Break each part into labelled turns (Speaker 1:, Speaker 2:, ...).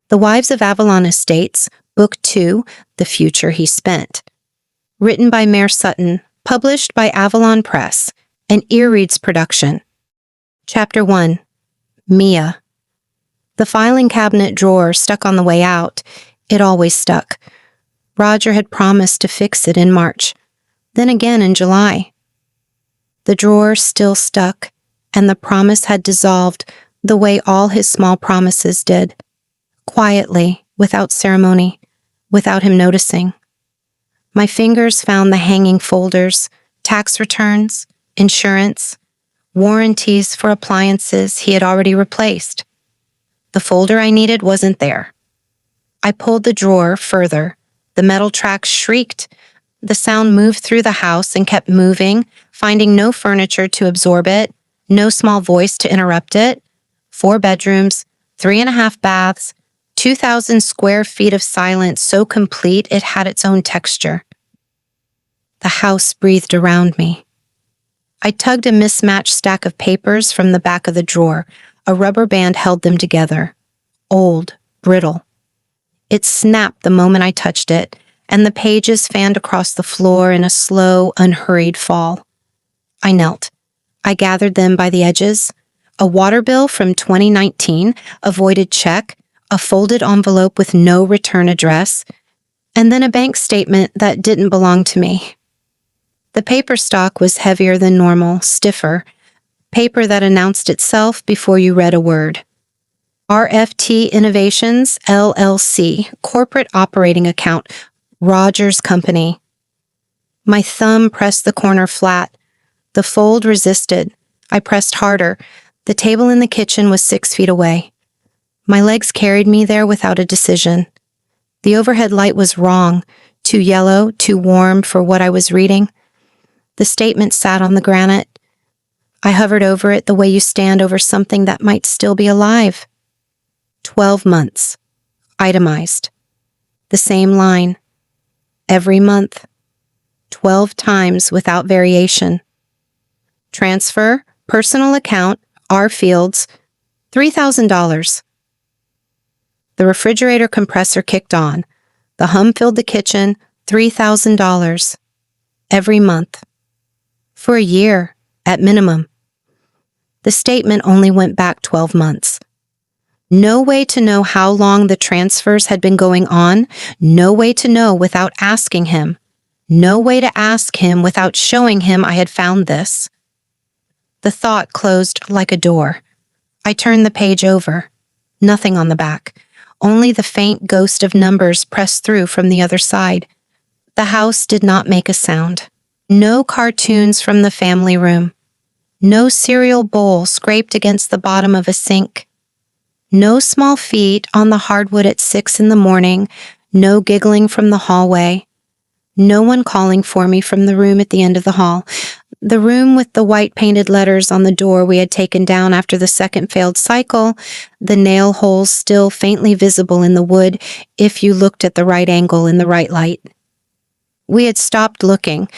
Speaker 1: The Wives of Avalon Estates, Book 2, The Future He Spent. Written by Mare Sutton, published by Avalon Press, an Earreads production. Chapter 1. Mia. The filing cabinet drawer stuck on the way out. It always stuck. Roger had promised to fix it in March, then again in July. The drawer still stuck, and the promise had dissolved the way all his small promises did, quietly, without ceremony, without him noticing. My fingers found the hanging folders, tax returns, insurance, warranties for appliances he had already replaced. The folder I needed wasn't there. I pulled the drawer further. The metal track shrieked. The sound moved through the house and kept moving, finding no furniture to absorb it, no small voice to interrupt it. 4 bedrooms, 3.5 baths, 2,000 square feet of silence so complete it had its own texture. The house breathed around me. I tugged a mismatched stack of papers from the back of the drawer. A rubber band held them together. Old, brittle. It snapped the moment I touched it, and the pages fanned across the floor in a slow, unhurried fall. I knelt. I gathered them by the edges. A water bill from 2019, a voided check, a folded envelope with no return address, and then a bank statement that didn't belong to me. The paper stock was heavier than normal, stiffer, paper that announced itself before you read a word. RFT Innovations, LLC, corporate operating account, Roger's company. My thumb pressed the corner flat. The fold resisted. I pressed harder. The table in the kitchen was 6 feet away. My legs carried me there without a decision. The overhead light was wrong, too yellow, too warm for what I was reading. The statement sat on the granite. I hovered over it the way you stand over something that might still be alive. 12 months. Itemized. The same line. Every month. 12 times without variation. Transfer, personal account, R Fields, $3,000. The refrigerator compressor kicked on. The hum filled the kitchen, $3,000. Every month. For a year, at minimum. The statement only went back 12 months. No way to know how long the transfers had been going on, no way to know without asking him, no way to ask him without showing him I had found this. The thought closed like a door. I turned the page over. Nothing on the back, only the faint ghost of numbers pressed through from the other side. The house did not make a sound. No cartoons from the family room. No cereal bowl scraped against the bottom of a sink. No small feet on the hardwood at 6 in the morning, no giggling from the hallway. No one calling for me from the room at the end of the hall. The room with the white painted letters on the door we had taken down after the second failed cycle, the nail holes still faintly visible in the wood if you looked at the right angle in the right light. We had stopped looking.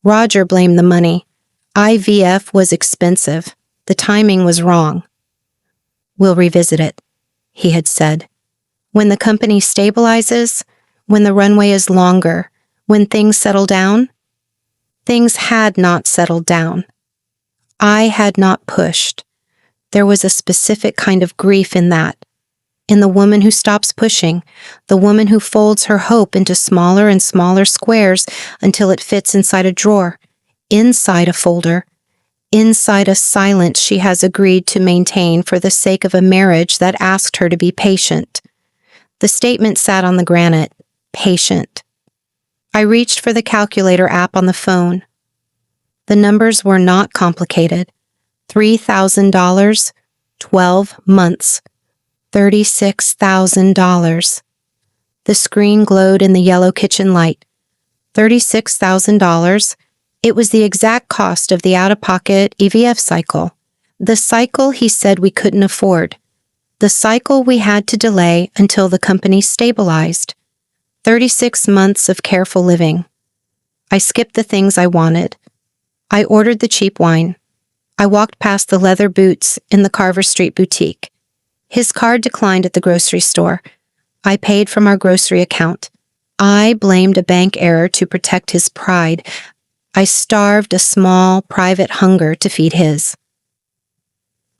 Speaker 1: Roger blamed the money. IVF was expensive. The timing was wrong. We'll revisit it, he had said. When the company stabilizes, when the runway is longer, when things settle down. Things had not settled down. I had not pushed. There was a specific kind of grief in that. In the woman who stops pushing, the woman who folds her hope into smaller and smaller squares until it fits inside a drawer, inside a folder, inside a silence she has agreed to maintain for the sake of a marriage that asked her to be patient. The statement sat on the granite, patient. I reached for the calculator app on the phone. The numbers were not complicated. $3,000, 12 months, $36,000. The screen glowed in the yellow kitchen light. $36,000. It was the exact cost of the out-of-pocket EVF cycle. The cycle he said we couldn't afford. The cycle we had to delay until the company stabilized. 36 months of careful living. I skipped the things I wanted. I ordered the cheap wine. I walked past the leather boots in the Carver Street boutique. His card declined at the grocery store. I paid from our grocery account. I blamed a bank error to protect his pride. I starved a small, private hunger to feed his.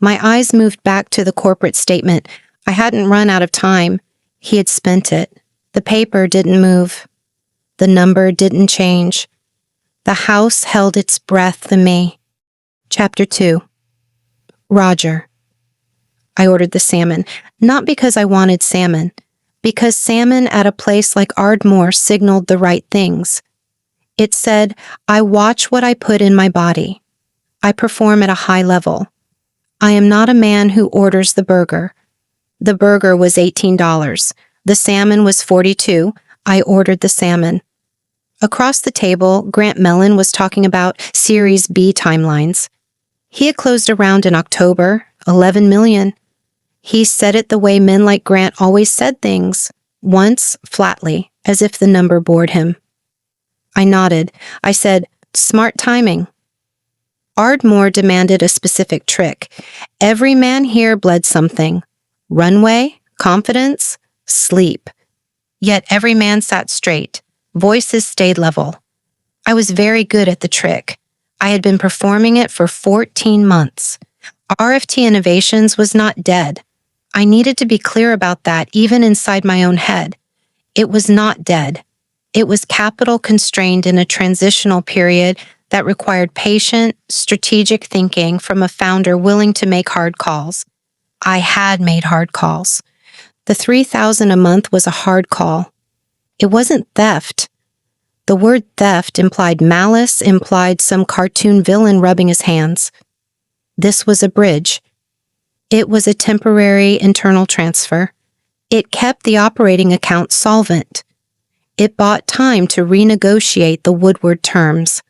Speaker 1: My eyes moved back to the corporate statement. I hadn't run out of time. He had spent it. The paper didn't move. The number didn't change. The house held its breath in me. Chapter 2. Roger. I ordered the salmon, not because I wanted salmon, because salmon at a place like Ardmore signaled the right things. It said, I watch what I put in my body. I perform at a high level. I am not a man who orders the burger. The burger was $18. The salmon was $42. I ordered the salmon. Across the table, Grant Mellon was talking about Series B timelines. He had closed a round in October, 11 million. He said it the way men like Grant always said things, once flatly, as if the number bored him. I nodded. I said, smart timing. Ardmore demanded a specific trick. Every man here bled something. Runway, confidence, sleep. Yet every man sat straight. Voices stayed level. I was very good at the trick. I had been performing it for 14 months. RFT Innovations was not dead. I needed to be clear about that even inside my own head. It was not dead. It was capital constrained in a transitional period that required patient, strategic thinking from a founder willing to make hard calls. I had made hard calls. The $3,000 a month was a hard call. It wasn't theft. The word theft implied malice, implied some cartoon villain rubbing his hands. This was a bridge. It was a temporary internal transfer. It kept the operating account solvent. It bought time to renegotiate the Woodward terms.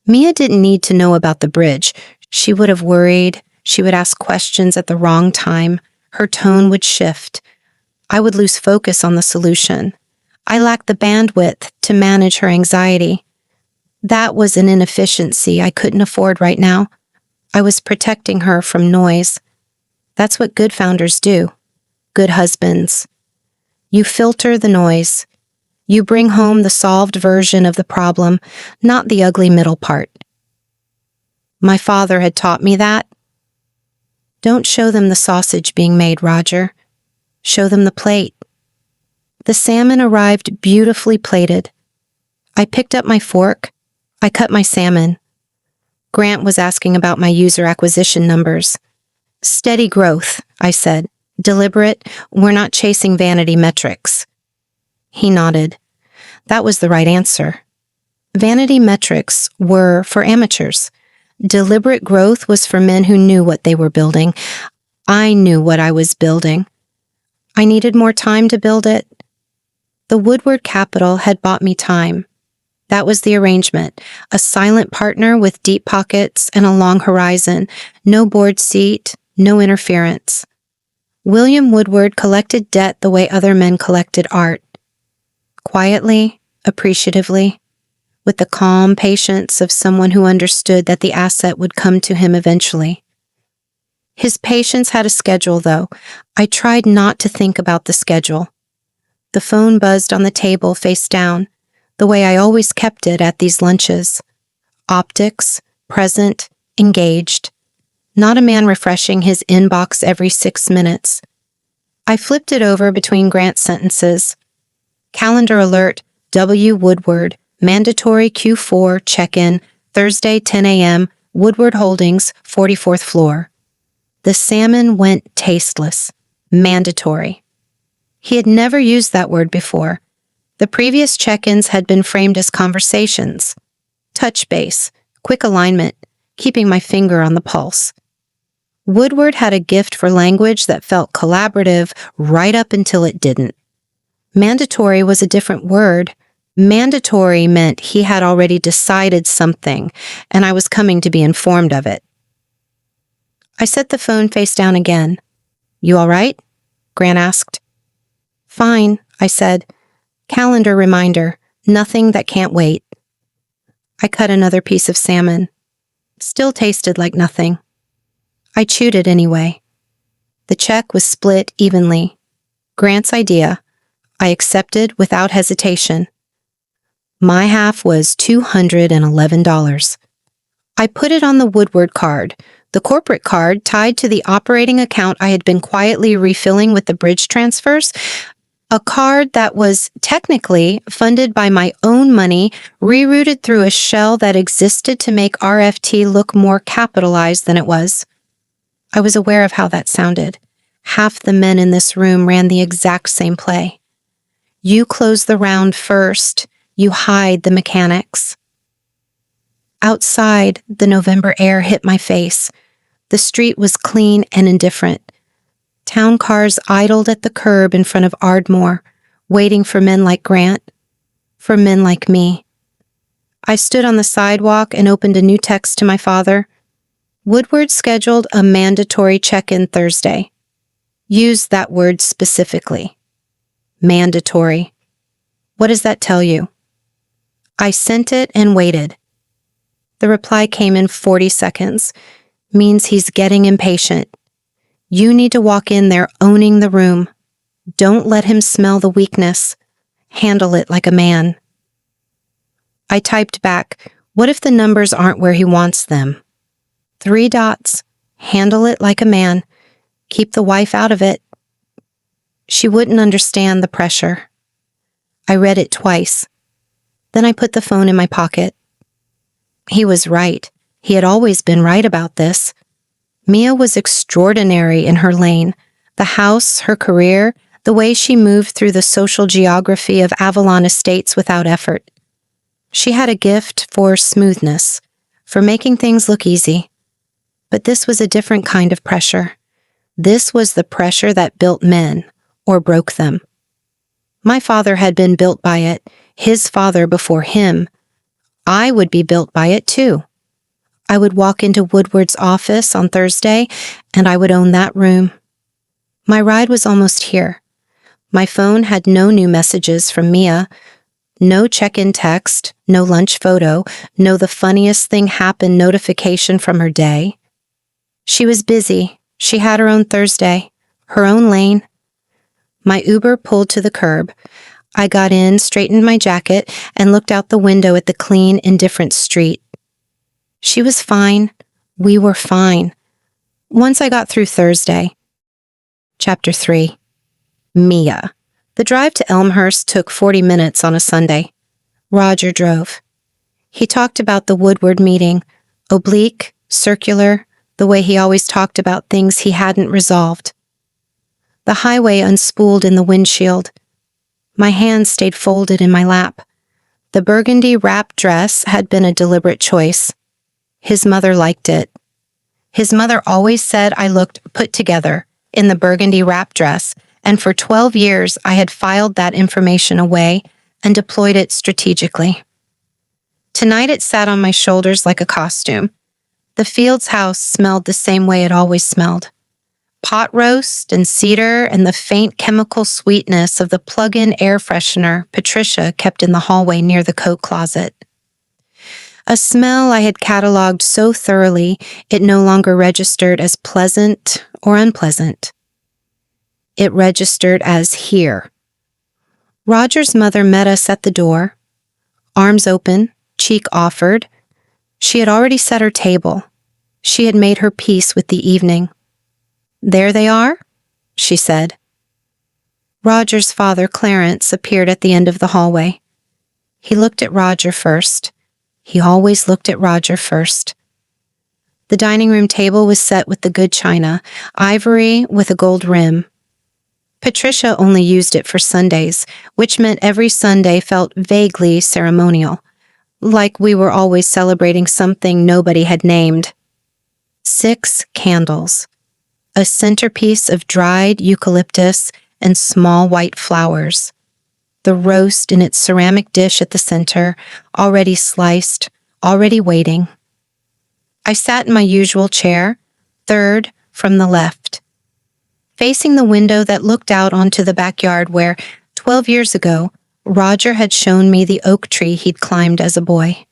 Speaker 1: Mia didn't need to know about the bridge. She would have worried. She would ask questions at the wrong time. Her tone would shift. I would lose focus on the solution. I lacked the bandwidth to manage her anxiety. That was an inefficiency I couldn't afford right now. I was protecting her from noise. That's what good founders do. Good husbands. You filter the noise. You bring home the solved version of the problem, not the ugly middle part. My father had taught me that. Don't show them the sausage being made, Roger. Show them the plate. The salmon arrived beautifully plated. I picked up my fork. I cut my salmon. Grant was asking about my user acquisition numbers. Steady growth, I said. Deliberate, we're not chasing vanity metrics. He nodded. That was the right answer. Vanity metrics were for amateurs. Deliberate growth was for men who knew what they were building. I knew what I was building. I needed more time to build it. The Woodward Capital had bought me time. That was the arrangement. A silent partner with deep pockets and a long horizon. No board seat, no interference. William Woodward collected debt the way other men collected art. Quietly, appreciatively, with the calm patience of someone who understood that the asset would come to him eventually. His patience had a schedule, though. I tried not to think about the schedule. The phone buzzed on the table face down, the way I always kept it at these lunches. Optics, present, engaged. Not a man refreshing his inbox every 6 minutes. I flipped it over between Grant's sentences. Calendar alert, W. Woodward, mandatory Q4 check-in, Thursday 10 a.m., Woodward Holdings, 44th floor. The salmon went tasteless. Mandatory. He had never used that word before. The previous check-ins had been framed as conversations. Touch base, quick alignment, keeping my finger on the pulse. Woodward had a gift for language that felt collaborative right up until it didn't. Mandatory was a different word. Mandatory meant he had already decided something, and I was coming to be informed of it. I set the phone face down again. You all right? Grant asked. Fine, I said. Calendar reminder, nothing that can't wait. I cut another piece of salmon. Still tasted like nothing. I chewed it anyway. The check was split evenly. Grant's idea, I accepted without hesitation. My half was $211. I put it on the Woodward card, the corporate card tied to the operating account I had been quietly refilling with the bridge transfers, a card that was technically funded by my own money, rerouted through a shell that existed to make RFT look more capitalized than it was. I was aware of how that sounded. Half the men in this room ran the exact same play. You close the round first, you hide the mechanics. Outside, the November air hit my face. The street was clean and indifferent. Town cars idled at the curb in front of Ardmore, waiting for men like Grant, for men like me. I stood on the sidewalk and opened a new text to my father. Woodward scheduled a mandatory check-in Thursday. Use that word specifically. Mandatory. What does that tell you? I sent it and waited. The reply came in 40 seconds. Means he's getting impatient. You need to walk in there owning the room. Don't let him smell the weakness. Handle it like a man. I typed back, what if the numbers aren't where he wants them? 3 dots. Handle it like a man. Keep the wife out of it. She wouldn't understand the pressure. I read it twice. Then I put the phone in my pocket. He was right. He had always been right about this. Mia was extraordinary in her lane. The house, her career, the way she moved through the social geography of Avalon estates without effort. She had a gift for smoothness, for making things look easy. But this was a different kind of pressure. This was the pressure that built men, or broke them. My father had been built by it, his father before him. I would be built by it too. I would walk into Woodward's office on Thursday, and I would own that room. My ride was almost here. My phone had no new messages from Mia, no check-in text, no lunch photo, no the funniest thing happened notification from her day. She was busy. She had her own Thursday, her own lane. My Uber pulled to the curb. I got in, straightened my jacket, and looked out the window at the clean, indifferent street. She was fine. We were fine. Once I got through Thursday. Chapter 3. Mia. The drive to Elmhurst took 40 minutes on a Sunday. Roger drove. He talked about the Woodward meeting, oblique, circular, the way he always talked about things he hadn't resolved. The highway unspooled in the windshield. My hands stayed folded in my lap. The burgundy wrap dress had been a deliberate choice. His mother liked it. His mother always said I looked put together in the burgundy wrap dress, and for 12 years I had filed that information away and deployed it strategically. Tonight it sat on my shoulders like a costume. The Fields house smelled the same way it always smelled. Pot roast and cedar and the faint chemical sweetness of the plug-in air freshener Patricia kept in the hallway near the coat closet. A smell I had cataloged so thoroughly it no longer registered as pleasant or unpleasant. It registered as here. Roger's mother met us at the door. Arms open, cheek offered. She had already set her table. She had made her peace with the evening. "There they are," she said. Roger's father, Clarence, appeared at the end of the hallway. He looked at Roger first. He always looked at Roger first. The dining room table was set with the good china, ivory with a gold rim. Patricia only used it for Sundays, which meant every Sunday felt vaguely ceremonial, like we were always celebrating something nobody had named. 6 candles. A centerpiece of dried eucalyptus and small white flowers. The roast in its ceramic dish at the center, already sliced, already waiting. I sat in my usual chair, third from the left, facing the window that looked out onto the backyard where, 12 years ago, Roger had shown me the oak tree he'd climbed as a boy.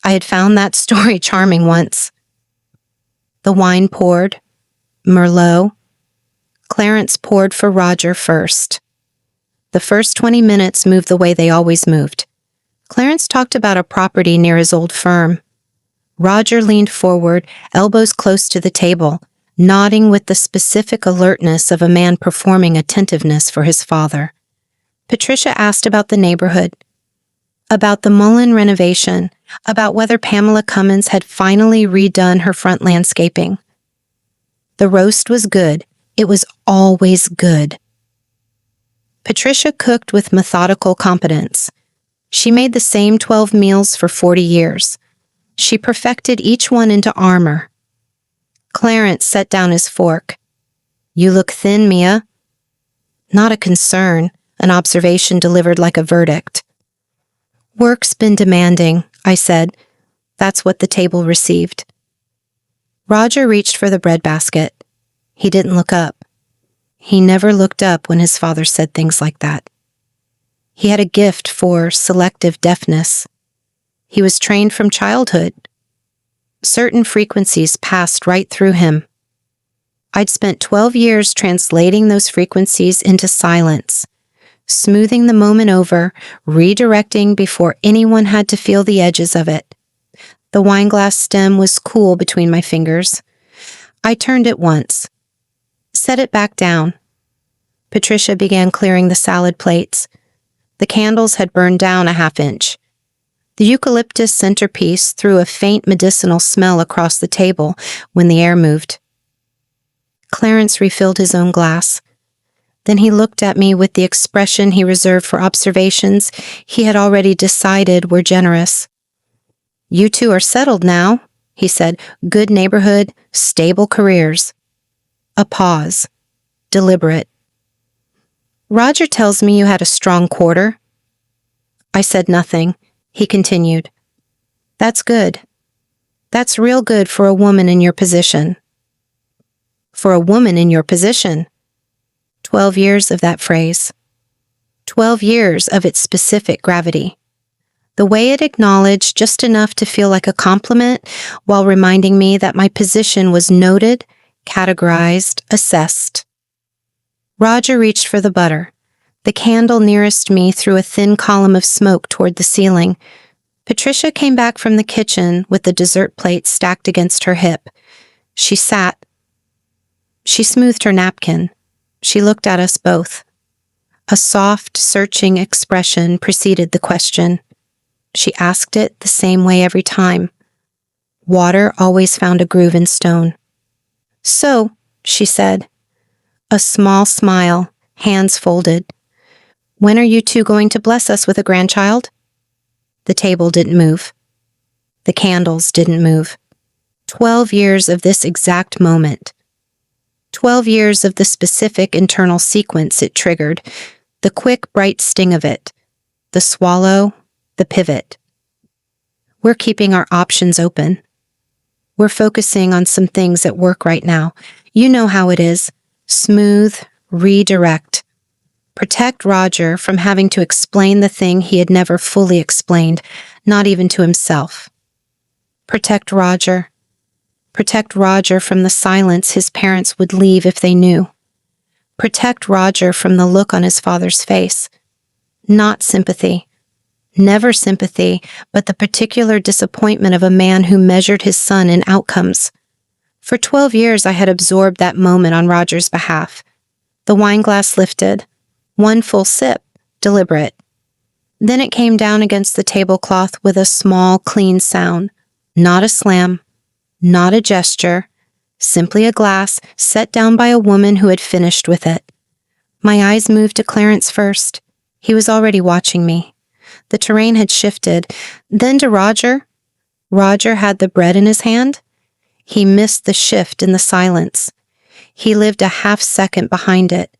Speaker 1: I had found that story charming once. The wine poured, Merlot, Clarence poured for Roger first. The first 20 minutes moved the way they always moved. Clarence talked about a property near his old firm. Roger leaned forward, elbows close to the table, nodding with the specific alertness of a man performing attentiveness for his father. Patricia asked about the neighborhood, about the Mullen renovation, about whether Pamela Cummins had finally redone her front landscaping. The roast was good. It was always good. Patricia cooked with methodical competence. She made the same 12 meals for 40 years. She perfected each one into armor. Clarence set down his fork. "You look thin, Mia." Not a concern, an observation delivered like a verdict. "Work's been demanding," I said. That's what the table received. Roger reached for the breadbasket. He didn't look up. He never looked up when his father said things like that. He had a gift for selective deafness. He was trained from childhood. Certain frequencies passed right through him. I'd spent 12 years translating those frequencies into silence, smoothing the moment over, redirecting before anyone had to feel the edges of it. The wineglass stem was cool between my fingers. I turned it once. Set it back down. Patricia began clearing the salad plates. The candles had burned down a half-inch. The eucalyptus centerpiece threw a faint medicinal smell across the table when the air moved. Clarence refilled his own glass. Then he looked at me with the expression he reserved for observations he had already decided were generous. "You two are settled now," he said. "Good neighborhood, stable careers." A pause. Deliberate. "Roger tells me you had a strong quarter." I said nothing. He continued. "That's good. That's real good for a woman in your position." For a woman in your position. 12 years of that phrase. 12 years of its specific gravity. The way it acknowledged just enough to feel like a compliment while reminding me that my position was noted, categorized, assessed. Roger reached for the butter. The candle nearest me threw a thin column of smoke toward the ceiling. Patricia came back from the kitchen with the dessert plate stacked against her hip. She sat. She smoothed her napkin. She looked at us both. A soft, searching expression preceded the question. She asked it the same way every time. Water always found a groove in stone. "So," she said. A small smile, hands folded. "When are you two going to bless us with a grandchild?" The table didn't move. The candles didn't move. 12 years of this exact moment. 12 years of the specific internal sequence it triggered, the quick, bright sting of it, the swallow, the pivot. We're keeping our options open. We're focusing on some things at work right now. You know how it is. Smooth, redirect. Protect Roger from having to explain the thing he had never fully explained, not even to himself. Protect Roger. Protect Roger from the silence his parents would leave if they knew. Protect Roger from the look on his father's face. Not sympathy. Never sympathy, but the particular disappointment of a man who measured his son in outcomes. For 12 years I had absorbed that moment on Roger's behalf. The wineglass lifted. One full sip, deliberate. Then it came down against the tablecloth with a small, clean sound. Not a slam. Not a gesture. Simply a glass set down by a woman who had finished with it. My eyes moved to Clarence first. He was already watching me. The terrain had shifted. Then to Roger. Roger had the bread in his hand. He missed the shift in the silence. He lived a half-second behind it.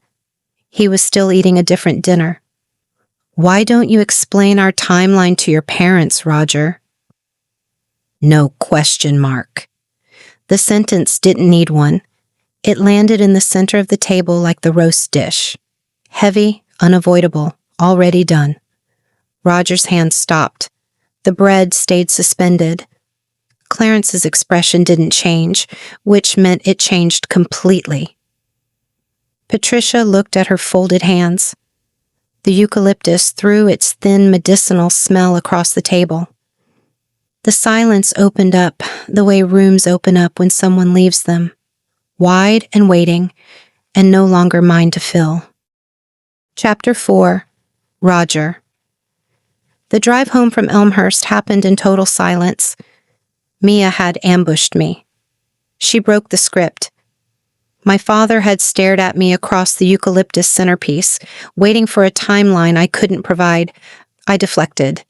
Speaker 1: He was still eating a different dinner. "Why don't you explain our timeline to your parents, Roger?" No question mark. The sentence didn't need one. It landed in the center of the table like the roast dish. Heavy, unavoidable, already done. Roger's hand stopped. The bread stayed suspended. Clarence's expression didn't change, which meant it changed completely. Patricia looked at her folded hands. The eucalyptus threw its thin medicinal smell across the table. The silence opened up the way rooms open up when someone leaves them, wide and waiting, and no longer mine to fill. Chapter 4. Roger. The drive home from Elmhurst happened in total silence. Mia had ambushed me. She broke the script. My father had stared at me across the eucalyptus centerpiece, waiting for a timeline I couldn't provide. I deflected.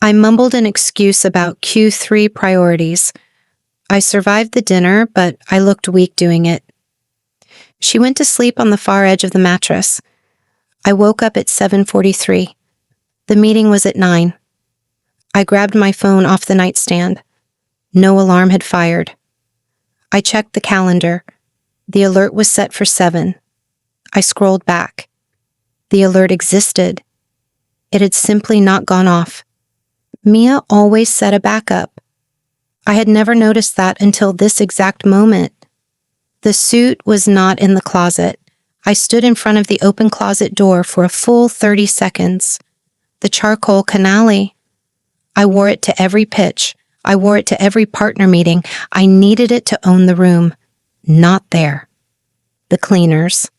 Speaker 1: I mumbled an excuse about Q3 priorities. I survived the dinner, but I looked weak doing it. She went to sleep on the far edge of the mattress. I woke up at 7:43. The meeting was at 9. I grabbed my phone off the nightstand. No alarm had fired. I checked the calendar. The alert was set for 7. I scrolled back. The alert existed. It had simply not gone off. Mia always set a backup. I had never noticed that until this exact moment. The suit was not in the closet. I stood in front of the open closet door for a full 30 seconds. The charcoal canali. I wore it to every pitch. I wore it to every partner meeting. I needed it to own the room. Not there. The cleaners.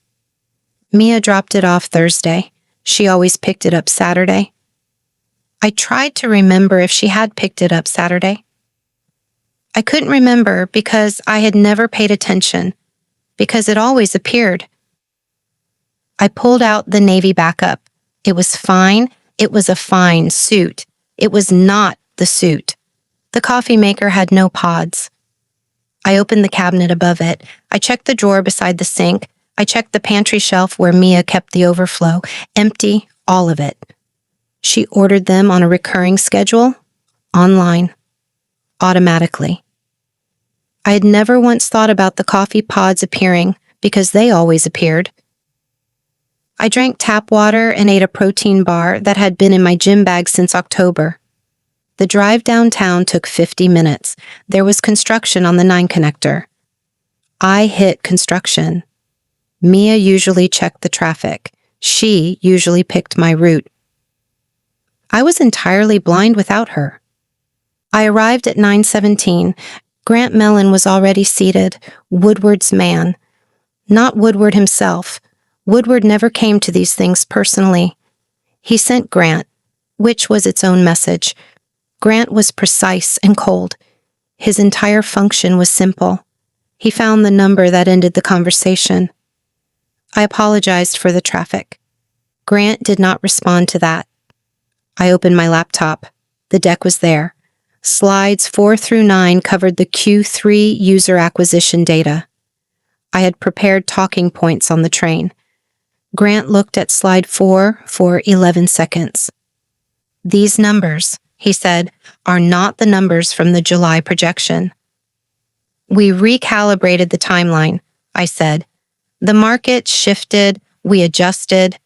Speaker 1: Mia dropped it off Thursday. She always picked it up Saturday. I tried to remember if she had picked it up Saturday. I couldn't remember because I had never paid attention, because it always appeared. I pulled out the navy backup. It was fine. It was a fine suit. It was not the suit. The coffee maker had no pods. I opened the cabinet above it. I checked the drawer beside the sink. I checked the pantry shelf where Mia kept the overflow. Empty, all of it. She ordered them on a recurring schedule, online, automatically. I had never once thought about the coffee pods appearing because they always appeared. I drank tap water and ate a protein bar that had been in my gym bag since October. The drive downtown took 50 minutes. There was construction on the 9 connector. I hit construction. Mia usually checked the traffic. She usually picked my route. I was entirely blind without her. I arrived at 9:17. Grant Mellon was already seated, Woodward's man. Not Woodward himself. Woodward never came to these things personally. He sent Grant, which was its own message. Grant was precise and cold. His entire function was simple. He found the number that ended the conversation. I apologized for the traffic. Grant did not respond to that. I opened my laptop. The deck was there. Slides 4 through 9 covered the Q3 user acquisition data. I had prepared talking points on the train. Grant looked at slide 4 for 11 seconds. These numbers, he said, are not the numbers from the July projection. We recalibrated the timeline, I said. The market shifted, we adjusted.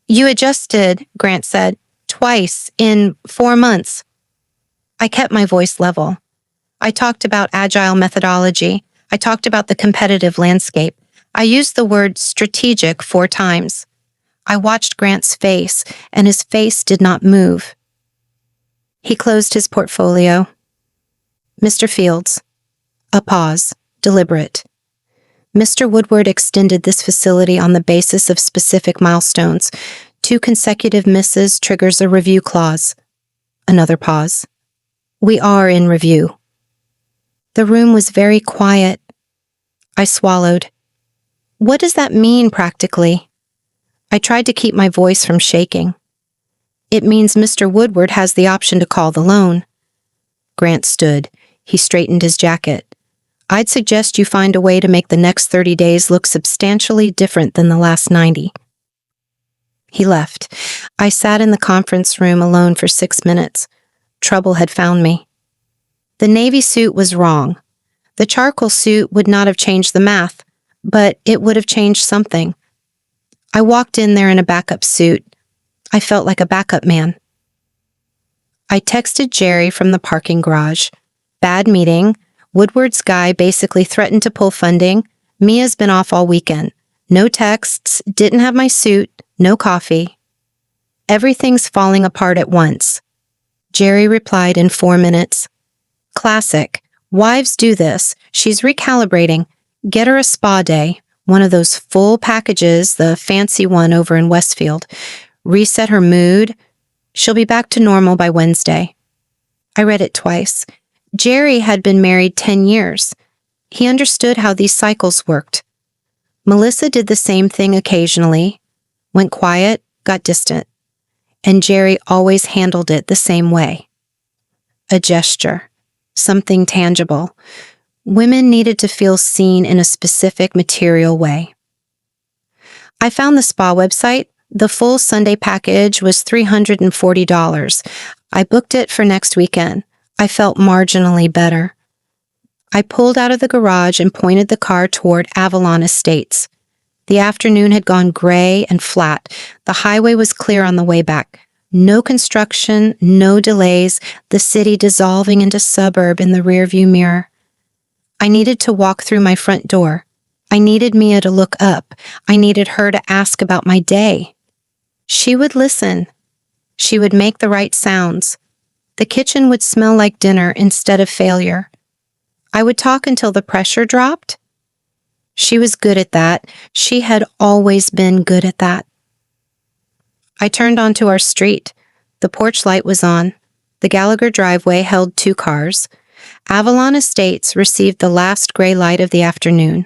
Speaker 1: You adjusted, Grant said, twice in 4 months. I kept my voice level. I talked about agile methodology. I talked about the competitive landscape. I used the word strategic 4 times. I watched Grant's face, and his face did not move. He closed his portfolio. Mr. Fields. A pause, deliberate. Mr. Woodward extended this facility on the basis of specific milestones. 2 consecutive misses triggers a review clause. Another pause. We are in review. The room was very quiet. I swallowed. What does that mean practically? I tried to keep my voice from shaking. It means Mr. Woodward has the option to call the loan. Grant stood. He straightened his jacket. I'd suggest you find a way to make the next 30 days look substantially different than the last 90. He left. I sat in the conference room alone for 6 minutes. Trouble had found me. The navy suit was wrong. The charcoal suit would not have changed the math, but it would have changed something. I walked in there in a backup suit. I felt like a backup man. I texted Jerry from the parking garage. Bad meeting. Woodward's guy basically threatened to pull funding. Mia's been off all weekend. No texts, didn't have my suit, no coffee. Everything's falling apart at once. Jerry replied in 4 minutes. Classic. Wives do this. She's recalibrating. Get her a spa day, one of those full packages, the fancy one over in Westfield. Reset her mood. She'll be back to normal by Wednesday. I read it twice. Jerry had been married 10 years. He understood how these cycles worked. Melissa did the same thing occasionally, went quiet, got distant, and Jerry always handled it the same way. A gesture, something tangible. Women needed to feel seen in a specific material way. I found the spa website. The full Sunday package was $340. I booked it for next weekend. I felt marginally better. I pulled out of the garage and pointed the car toward Avalon Estates. The afternoon had gone gray and flat. The highway was clear on the way back. No construction, no delays, the city dissolving into suburb in the rearview mirror. I needed to walk through my front door. I needed Mia to look up. I needed her to ask about my day. She would listen. She would make the right sounds. The kitchen would smell like dinner instead of failure. I would talk until the pressure dropped. She was good at that. She had always been good at that. I turned onto our street. The porch light was on. The Gallagher driveway held 2 cars. Avalon Estates received the last gray light of the afternoon.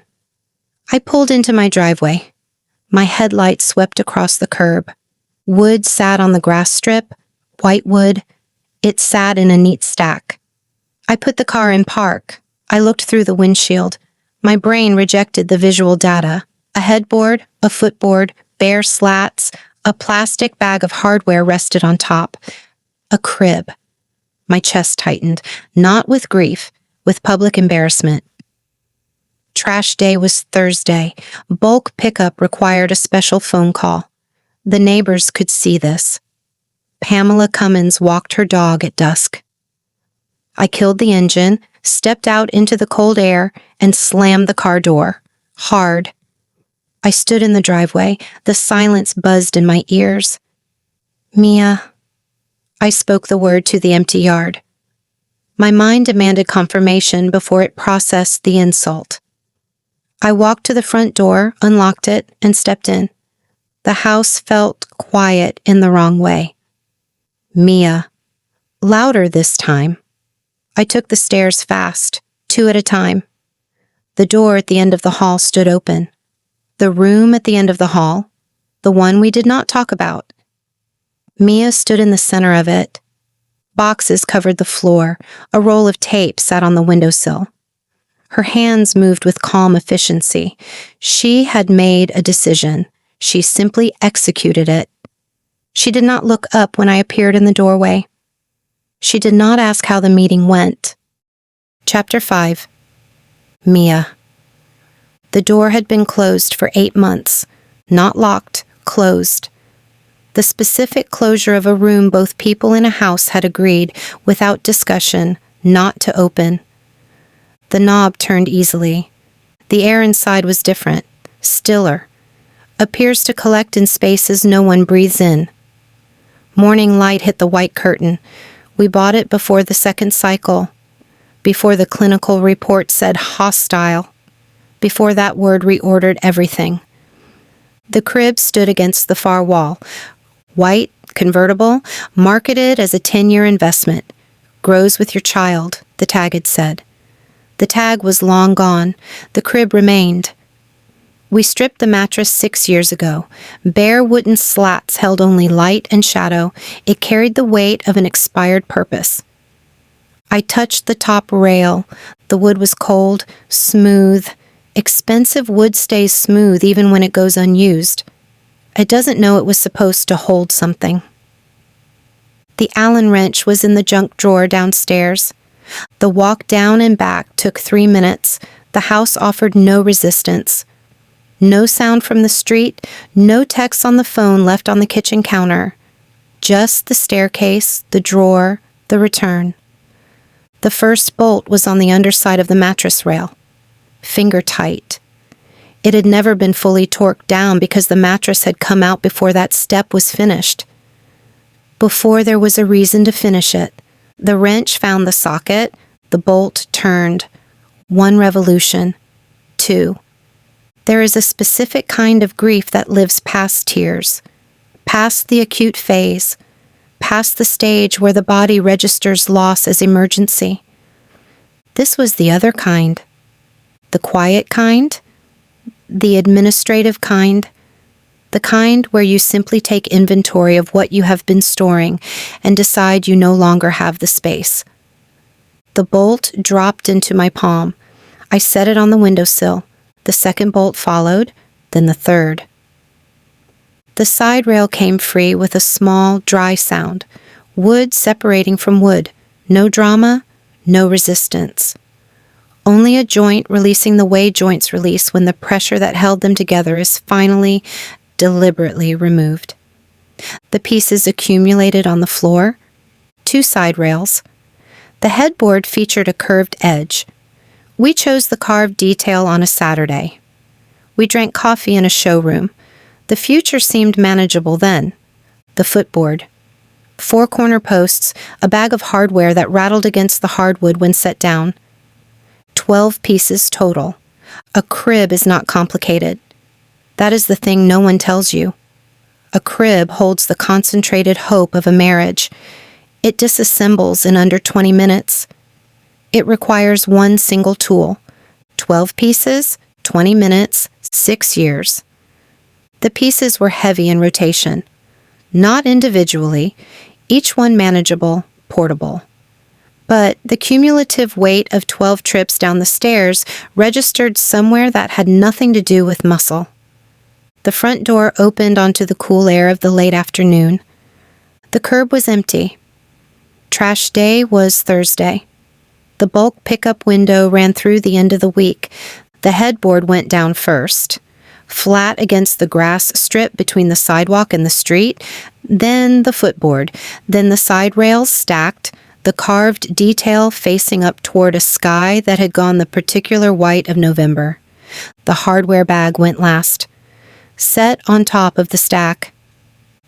Speaker 1: I pulled into my driveway. My headlight swept across the curb. Wood sat on the grass strip, white wood. It sat in a neat stack. I put the car in park. I looked through the windshield. My brain rejected the visual data. A headboard, a footboard, bare slats, a plastic bag of hardware rested on top. A crib. My chest tightened, not with grief, with public embarrassment. Trash day was Thursday. Bulk pickup required a special phone call. The neighbors could see this. Pamela Cummins walked her dog at dusk. I killed the engine, stepped out into the cold air, and slammed the car door. Hard. I stood in the driveway. The silence buzzed in my ears. Mia. I spoke the word to the empty yard. My mind demanded confirmation before it processed the insult. I walked to the front door, unlocked it, and stepped in. The house felt quiet in the wrong way. Mia. Louder this time. I took the stairs fast, 2 at a time. The door at the end of the hall stood open. The room at the end of the hall, the one we did not talk about. Mia stood in the center of it. Boxes covered the floor. A roll of tape sat on the windowsill. Her hands moved with calm efficiency. She had made a decision. She simply executed it. She did not look up when I appeared in the doorway. She did not ask how the meeting went. Chapter 5. Mia. The door had been closed for 8 months. Not locked, closed. The specific closure of a room both people in a house had agreed, without discussion, not to open. The knob turned easily. The air inside was different, stiller. Appears to collect in spaces no one breathes in. Morning light hit the white curtain. We bought it before the second cycle, before the clinical report said hostile, before that word reordered everything. The crib stood against the far wall. White, convertible, marketed as a 10-year investment. Grows with your child, the tag had said. The tag was long gone. The crib remained. We stripped the mattress 6 years ago. Bare wooden slats held only light and shadow. It carried the weight of an expired purpose. I touched the top rail. The wood was cold, smooth. Expensive wood stays smooth even when it goes unused. It doesn't know it was supposed to hold something. The Allen wrench was in the junk drawer downstairs. The walk down and back took 3 minutes. The house offered no resistance. No sound from the street, no text on the phone left on the kitchen counter. Just the staircase, the drawer, the return. The first bolt was on the underside of the mattress rail. Finger tight. It had never been fully torqued down because the mattress had come out before that step was finished. Before there was a reason to finish it, the wrench found the socket, the bolt turned. 1 revolution. 2. There is a specific kind of grief that lives past tears, past the acute phase, past the stage where the body registers loss as emergency. This was the other kind. The quiet kind, the administrative kind, the kind where you simply take inventory of what you have been storing and decide you no longer have the space. The bolt dropped into my palm. I set it on the windowsill. The second bolt followed, then the third. The side rail came free with a small, dry sound. Wood separating from wood. No drama, no resistance. Only a joint releasing the way joints release when the pressure that held them together is finally, deliberately removed. The pieces accumulated on the floor. 2 side rails. The headboard featured a curved edge. We chose the carved detail on a Saturday. We drank coffee in a showroom. The future seemed manageable then. The footboard. 4 corner posts, a bag of hardware that rattled against the hardwood when set down. 12 pieces total. A crib is not complicated. That is the thing no one tells you. A crib holds the concentrated hope of a marriage. It disassembles in under 20 minutes. It requires 1 single tool. 12 pieces, 20 minutes, 6 years. The pieces were heavy in rotation. Not individually, each one manageable, portable. But the cumulative weight of 12 trips down the stairs registered somewhere that had nothing to do with muscle. The front door opened onto the cool air of the late afternoon. The curb was empty. Trash day was Thursday. The bulk pickup window ran through the end of the week. The headboard went down first, flat against the grass strip between the sidewalk and the street, then the footboard, then the side rails stacked, the carved detail facing up toward a sky that had gone the particular white of November. The hardware bag went last, set on top of the stack.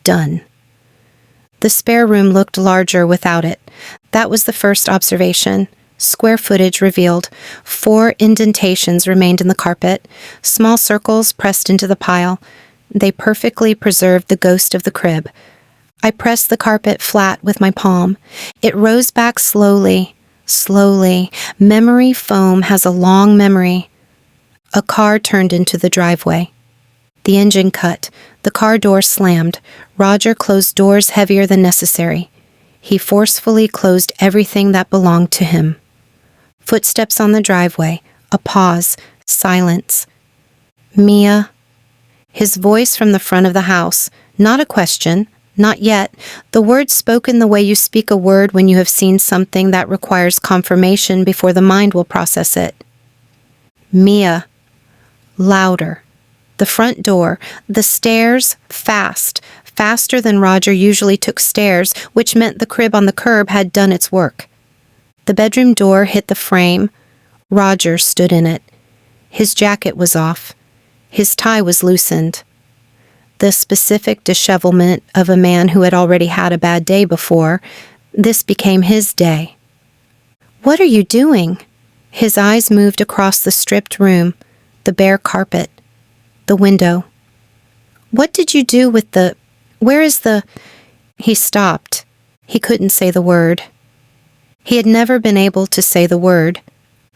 Speaker 1: Done. The spare room looked larger without it. That was the first observation. Square footage revealed. 4 indentations remained in the carpet, small circles pressed into the pile. They perfectly preserved the ghost of the crib. I pressed the carpet flat with my palm. It rose back slowly, slowly. Memory foam has a long memory. A car turned into the driveway. The engine cut. The car door slammed. Roger closed doors heavier than necessary. He forcefully closed everything that belonged to him. Footsteps on the driveway. A pause. Silence. Mia. His voice from the front of the house. Not a question. Not yet. The words spoken the way you speak a word when you have seen something that requires confirmation before the mind will process it. Mia. Louder. The front door. The stairs. Fast. Faster than Roger usually took stairs, which meant the crib on the curb had done its work. The bedroom door hit the frame. Roger stood in it. His jacket was off. His tie was loosened. The specific dishevelment of a man who had already had a bad day before, this became his day. "What are you doing?" His eyes moved across the stripped room, the bare carpet, the window. "What did you do with the... Where is the..." He stopped. He couldn't say the word. He had never been able to say the word.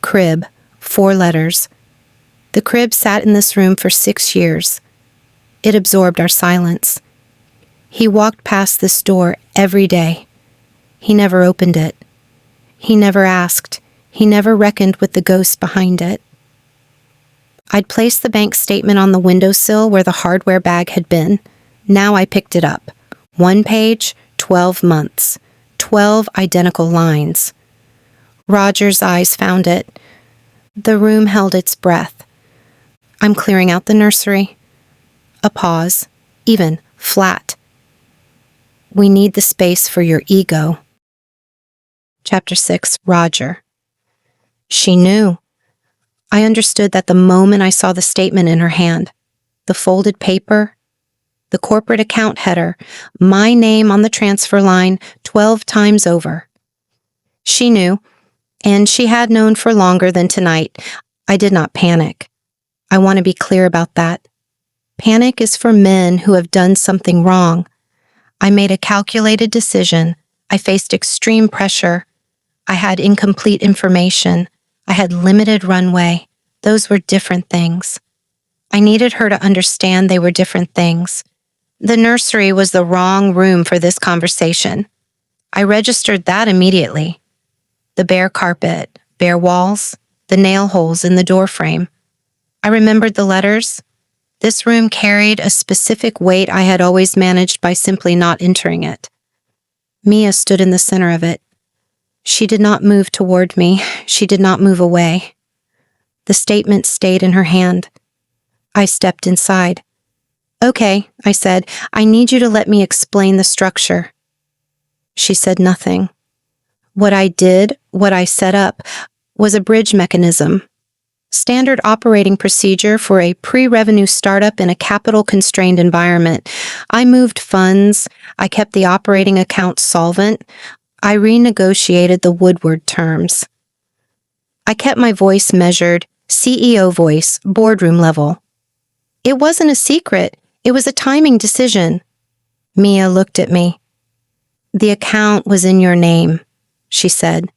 Speaker 1: Crib, 4 letters. The crib sat in this room for 6 years. It absorbed our silence. He walked past this door every day. He never opened it. He never asked. He never reckoned with the ghost behind it. I'd placed the bank statement on the windowsill where the hardware bag had been. Now I picked it up. 1 page, 12 months. 12 identical lines. Roger's eyes found it. The room held its breath. I'm clearing out the nursery. A pause, even, flat. We need the space for your ego. Chapter 6, Roger. She knew. I understood that the moment I saw the statement in her hand. The folded paper, the corporate account header, my name on the transfer line 12 times over. She knew, and she had known for longer than tonight. I did not panic. I want to be clear about that. Panic is for men who have done something wrong. I made a calculated decision. I faced extreme pressure. I had incomplete information. I had limited runway. Those were different things. I needed her to understand they were different things. The nursery was the wrong room for this conversation. I registered that immediately. The bare carpet, bare walls, the nail holes in the door frame. I remembered the letters. This room carried a specific weight I had always managed by simply not entering it. Mia stood in the center of it. She did not move toward me. She did not move away. The statement stayed in her hand. I stepped inside. "Okay," I said, "I need you to let me explain the structure." She said nothing. What I did, what I set up, was a bridge mechanism. Standard operating procedure for a pre-revenue startup in a capital-constrained environment. I moved funds. I kept the operating account solvent. I renegotiated the Woodward terms. I kept my voice measured, CEO voice, boardroom level. It wasn't a secret. It was a timing decision. Mia looked at me. "The account was in your name," she said.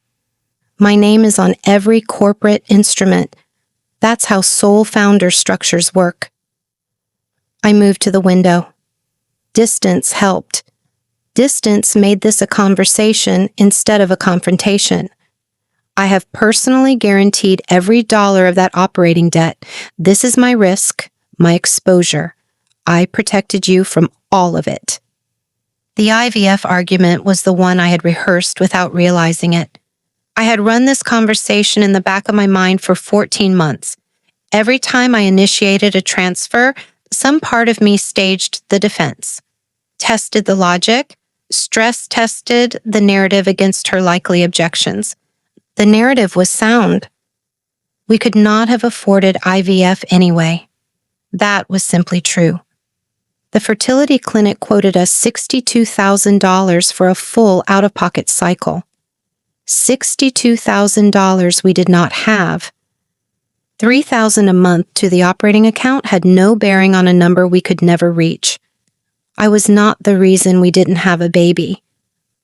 Speaker 1: "My name is on every corporate instrument. That's how sole founder structures work." I moved to the window. Distance helped. Distance made this a conversation instead of a confrontation. I have personally guaranteed every dollar of that operating debt. This is my risk, my exposure. I protected you from all of it. The IVF argument was the one I had rehearsed without realizing it. I had run this conversation in the back of my mind for 14 months. Every time I initiated a transfer, some part of me staged the defense, tested the logic, stress-tested the narrative against her likely objections. The narrative was sound. We could not have afforded IVF anyway. That was simply true. The fertility clinic quoted us $62,000 for a full out-of-pocket cycle. $62,000 we did not have. $3,000 a month to the operating account had no bearing on a number we could never reach. I was not the reason we didn't have a baby.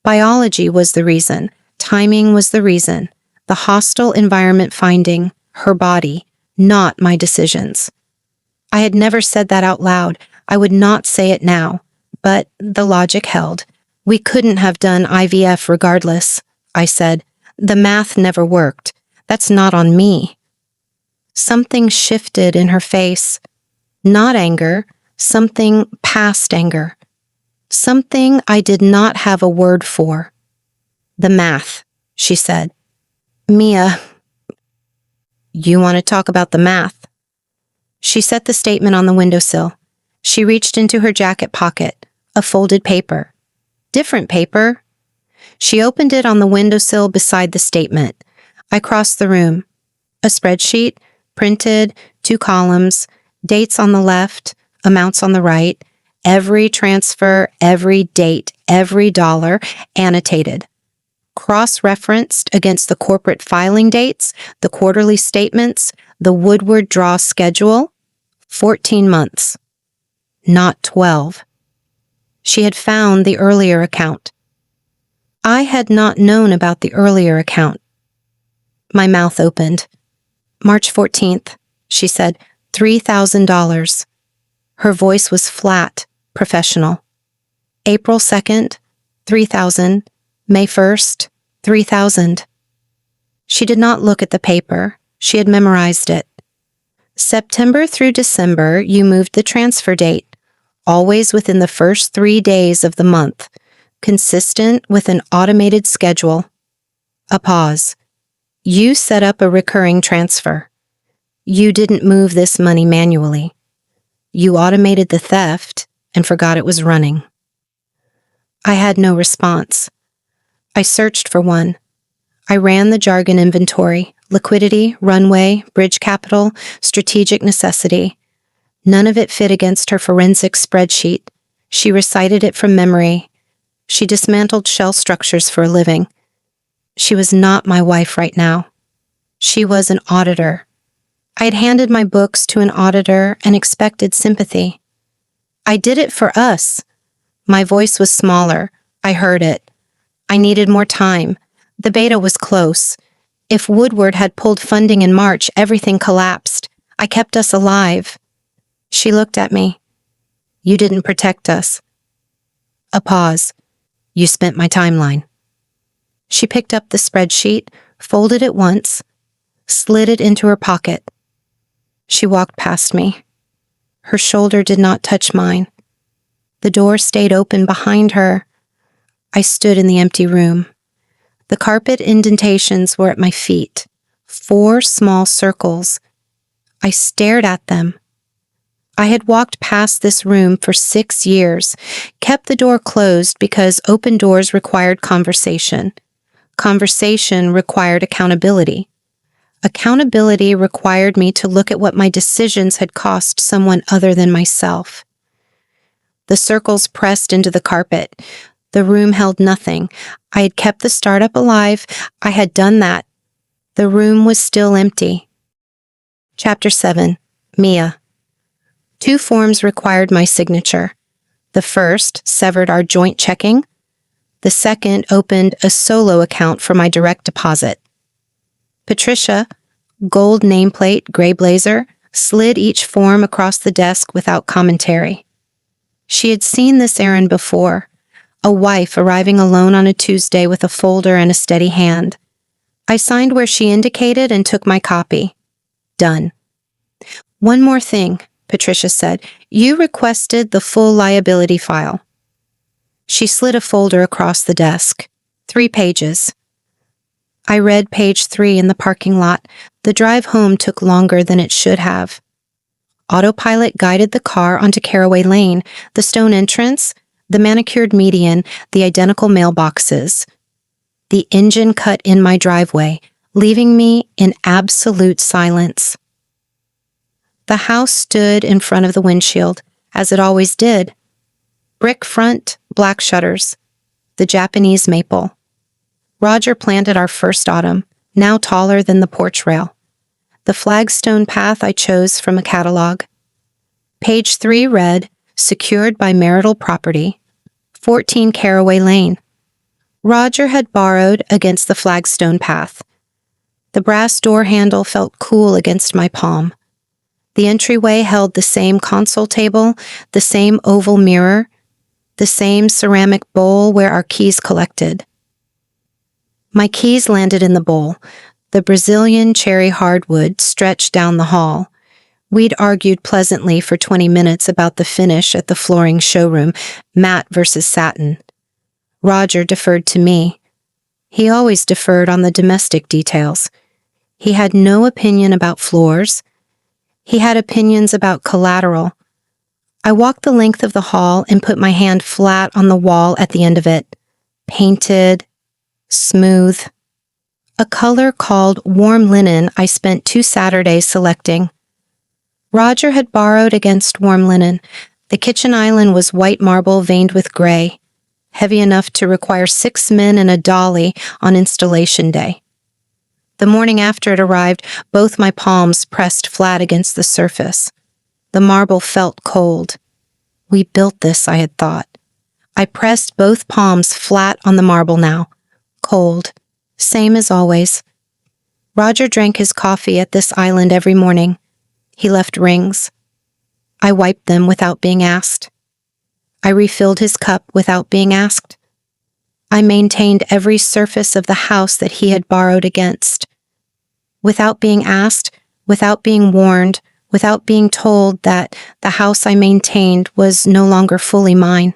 Speaker 1: Biology was the reason. Timing was the reason. The hostile environment finding, her body, not my decisions. I had never said that out loud. I would not say it now, but the logic held. We couldn't have done IVF regardless, I said. The math never worked. That's not on me. Something shifted in her face. Not anger, something past anger. Something I did not have a word for. "The math," she said. "Mia, you want to talk about the math?" She set the statement on the windowsill. She reached into her jacket pocket, a folded paper. Different paper. She opened it on the windowsill beside the statement. I crossed the room. A spreadsheet, printed, 2 columns, dates on the left, amounts on the right, every transfer, every date, every dollar, annotated. Cross-referenced against the corporate filing dates, the quarterly statements, the Woodward draw schedule. 14 months. Not 12. She had found the earlier account. I had not known about the earlier account. My mouth opened. "March 14th, she said, $3,000. Her voice was flat, professional. "April 2nd, 3,000. May 1st, 3,000. She did not look at the paper. She had memorized it. "September through December, you moved the transfer date, always within the first 3 days of the month, consistent with an automated schedule." A pause. "You set up a recurring transfer. You didn't move this money manually. You automated the theft and forgot it was running." I had no response. I searched for one. I ran the jargon inventory, Liquidity, runway, bridge capital, strategic necessity. None of it fit against her forensic spreadsheet. She recited it from memory. She dismantled shell structures for a living. She was not my wife right now. She was an auditor. I had handed my books to an auditor and expected sympathy. I did it for us. My voice was smaller. I heard it. I needed more time. The beta was close. If Woodward had pulled funding in March, everything collapsed. I kept us alive. She looked at me. You didn't protect us. A pause. You spent my timeline. She picked up the spreadsheet, folded it once, slid it into her pocket. She walked past me. Her shoulder did not touch mine. The door stayed open behind her. I stood in the empty room. The carpet indentations were at my feet. 4 small circles. I stared at them. I had walked past this room for 6 years, kept the door closed because open doors required conversation. Conversation required accountability. Accountability required me to look at what my decisions had cost someone other than myself. The circles pressed into the carpet. The room held nothing. I had kept the startup alive. I had done that. The room was still empty. Chapter 7. Mia. 2 forms required my signature. The first severed our joint checking. The second opened a solo account for my direct deposit. Patricia, gold nameplate, gray blazer, slid each form across the desk without commentary. She had seen this errand before, a wife arriving alone on a Tuesday with a folder and a steady hand. I signed where she indicated and took my copy. Done. One more thing, Patricia said. You requested the full liability file. She slid a folder across the desk. 3 pages. I read page 3 in the parking lot. The drive home took longer than it should have. Autopilot guided the car onto Caraway Lane, the stone entrance, the manicured median, the identical mailboxes. The engine cut in my driveway, leaving me in absolute silence. The house stood in front of the windshield, as it always did. Brick front, black shutters. The Japanese maple. Roger planted our first autumn, now taller than the porch rail. The flagstone path I chose from a catalog. Page 3 read, secured by marital property, 14 Caraway Lane. Roger had borrowed against the flagstone path. The brass door handle felt cool against my palm. The entryway held the same console table, the same oval mirror, the same ceramic bowl where our keys collected. My keys landed in the bowl. The Brazilian cherry hardwood stretched down the hall. We'd argued pleasantly for 20 minutes about the finish at the flooring showroom, matte versus satin. Roger deferred to me. He always deferred on the domestic details. He had no opinion about floors. He had opinions about collateral. I walked the length of the hall and put my hand flat on the wall at the end of it. Painted, smooth. A color called warm linen I spent 2 Saturdays selecting. Roger had borrowed against warm linen. The kitchen island was white marble veined with gray, heavy enough to require 6 men and a dolly on installation day. The morning after it arrived, both my palms pressed flat against the surface. The marble felt cold. We built this, I had thought. I pressed both palms flat on the marble now. Cold. Same as always. Roger drank his coffee at this island every morning. He left rings. I wiped them without being asked. I refilled his cup without being asked. I maintained every surface of the house that he had borrowed against. Without being asked, without being warned, without being told that the house I maintained was no longer fully mine.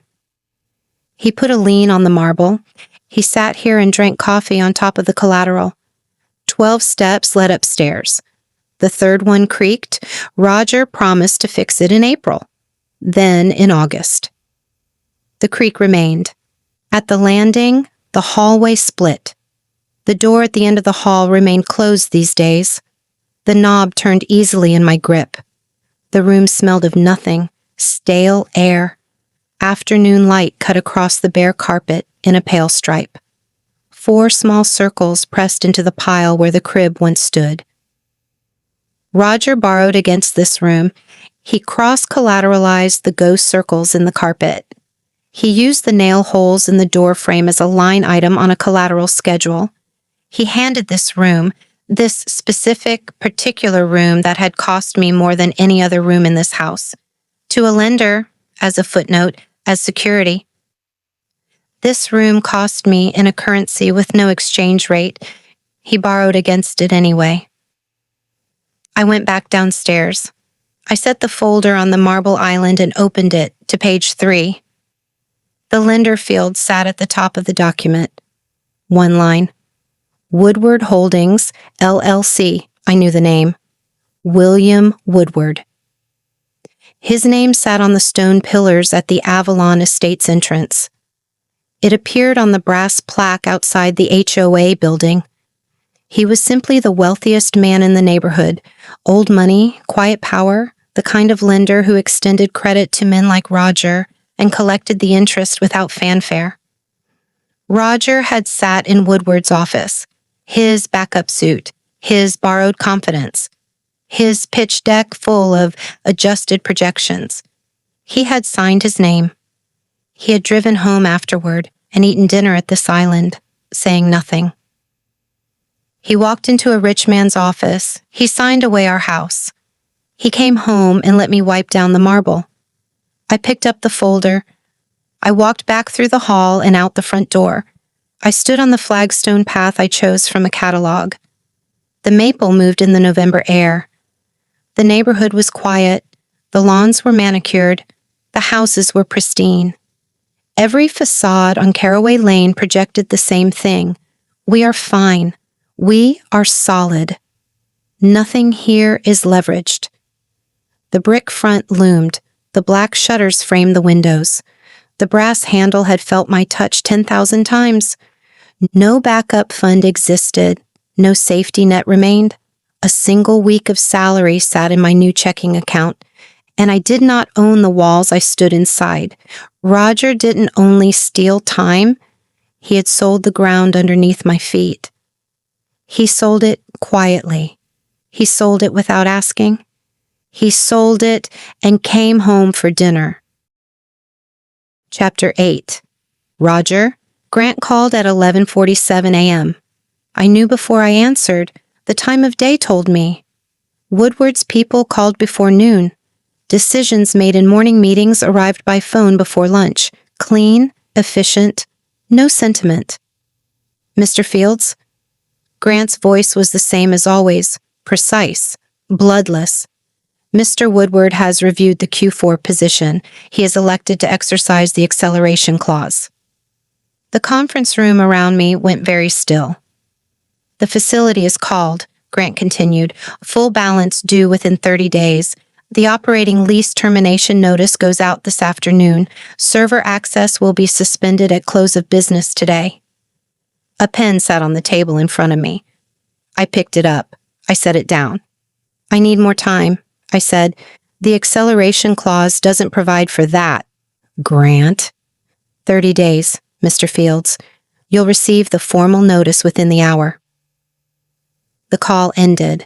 Speaker 1: He put a lien on the marble. He sat here and drank coffee on top of the collateral. 12 steps led upstairs. The third one creaked. Roger promised to fix it in April, then in August. The creak remained. At the landing, the hallway split. The door at the end of the hall remained closed these days. The knob turned easily in my grip. The room smelled of nothing, stale air. Afternoon light cut across the bare carpet in a pale stripe. 4 small circles pressed into the pile where the crib once stood. Roger borrowed against this room. He cross-collateralized the ghost circles in the carpet. He used the nail holes in the door frame as a line item on a collateral schedule. He handed this room, this specific, particular room that had cost me more than any other room in this house, to a lender, as a footnote, as security. This room cost me in a currency with no exchange rate. He borrowed against it anyway. I went back downstairs. I set the folder on the marble island and opened it to page 3. The lender field sat at the top of the document. 1 line. Woodward Holdings, LLC. I knew the name. William Woodward. His name sat on the stone pillars at the Avalon Estates entrance. It appeared on the brass plaque outside the HOA building. He was simply the wealthiest man in the neighborhood. Old money, quiet power, the kind of lender who extended credit to men like Roger and collected the interest without fanfare. Roger had sat in Woodward's office, his backup suit, his borrowed confidence, his pitch deck full of adjusted projections. He had signed his name. He had driven home afterward and eaten dinner at this island, saying nothing. He walked into a rich man's office. He signed away our house. He came home and let me wipe down the marble. I picked up the folder. I walked back through the hall and out the front door. I stood on the flagstone path I chose from a catalog. The maple moved in the November air. The neighborhood was quiet. The lawns were manicured. The houses were pristine. Every facade on Caraway Lane projected the same thing. We are fine. We are solid. Nothing here is leveraged. The brick front loomed. The black shutters framed the windows. The brass handle had felt my touch 10,000 times. No backup fund existed. No safety net remained. A single week of salary sat in my new checking account, and I did not own the walls I stood inside. Roger didn't only steal time, he had sold the ground underneath my feet. He sold it quietly. He sold it without asking. He sold it and came home for dinner. Chapter 8. Roger. Grant called at 11:47 a.m. I knew before I answered. The time of day told me. Woodward's people called before noon. Decisions made in morning meetings arrived by phone before lunch. Clean, efficient, no sentiment. Mr. Fields? Grant's voice was the same as always, precise, bloodless. Mr. Woodward has reviewed the Q4 position. He is elected to exercise the acceleration clause. The conference room around me went very still. The facility is called, Grant continued, full balance due within 30 days. The operating lease termination notice goes out this afternoon. Server access will be suspended at close of business today. A pen sat on the table in front of me. I picked it up. I set it down. I need more time, I said. The acceleration clause doesn't provide for that. Grant. 30 days, Mr. Fields. You'll receive the formal notice within the hour. The call ended.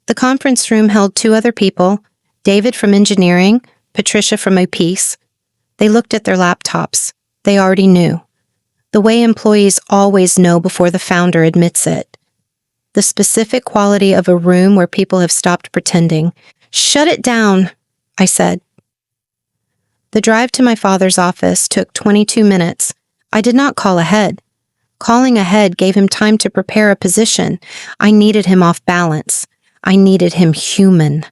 Speaker 1: The conference room held 2 other people, David from engineering, Patricia from OPEACE. They looked at their laptops. They already knew. The way employees always know before the founder admits it. The specific quality of a room where people have stopped pretending. Shut it down, I said. The drive to my father's office took 22 minutes. I did not call ahead. Calling ahead gave him time to prepare a position. I needed him off balance. I needed him human.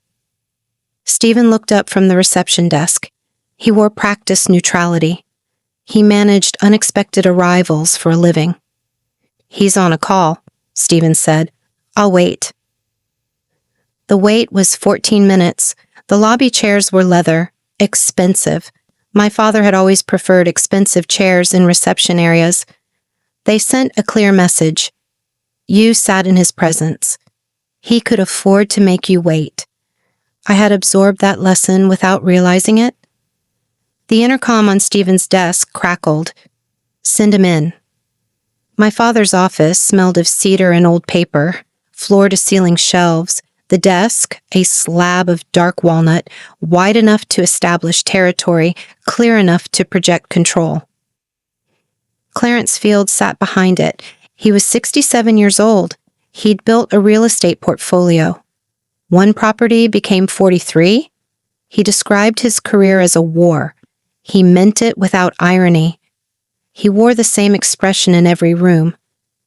Speaker 1: Stephen looked up from the reception desk. He wore practiced neutrality. He managed unexpected arrivals for a living. He's on a call, Stephen said. I'll wait. The wait was 14 minutes. The lobby chairs were leather, expensive. My father had always preferred expensive chairs in reception areas. They sent a clear message. You sat in his presence. He could afford to make you wait. I had absorbed that lesson without realizing it. The intercom on Stephen's desk crackled. Send him in. My father's office smelled of cedar and old paper, floor-to-ceiling shelves, the desk, a slab of dark walnut, wide enough to establish territory, clear enough to project control. Clarence Field sat behind it. He was 67 years old. He'd built a real estate portfolio. One property became 43. He described his career as a war. He meant it without irony. He wore the same expression in every room,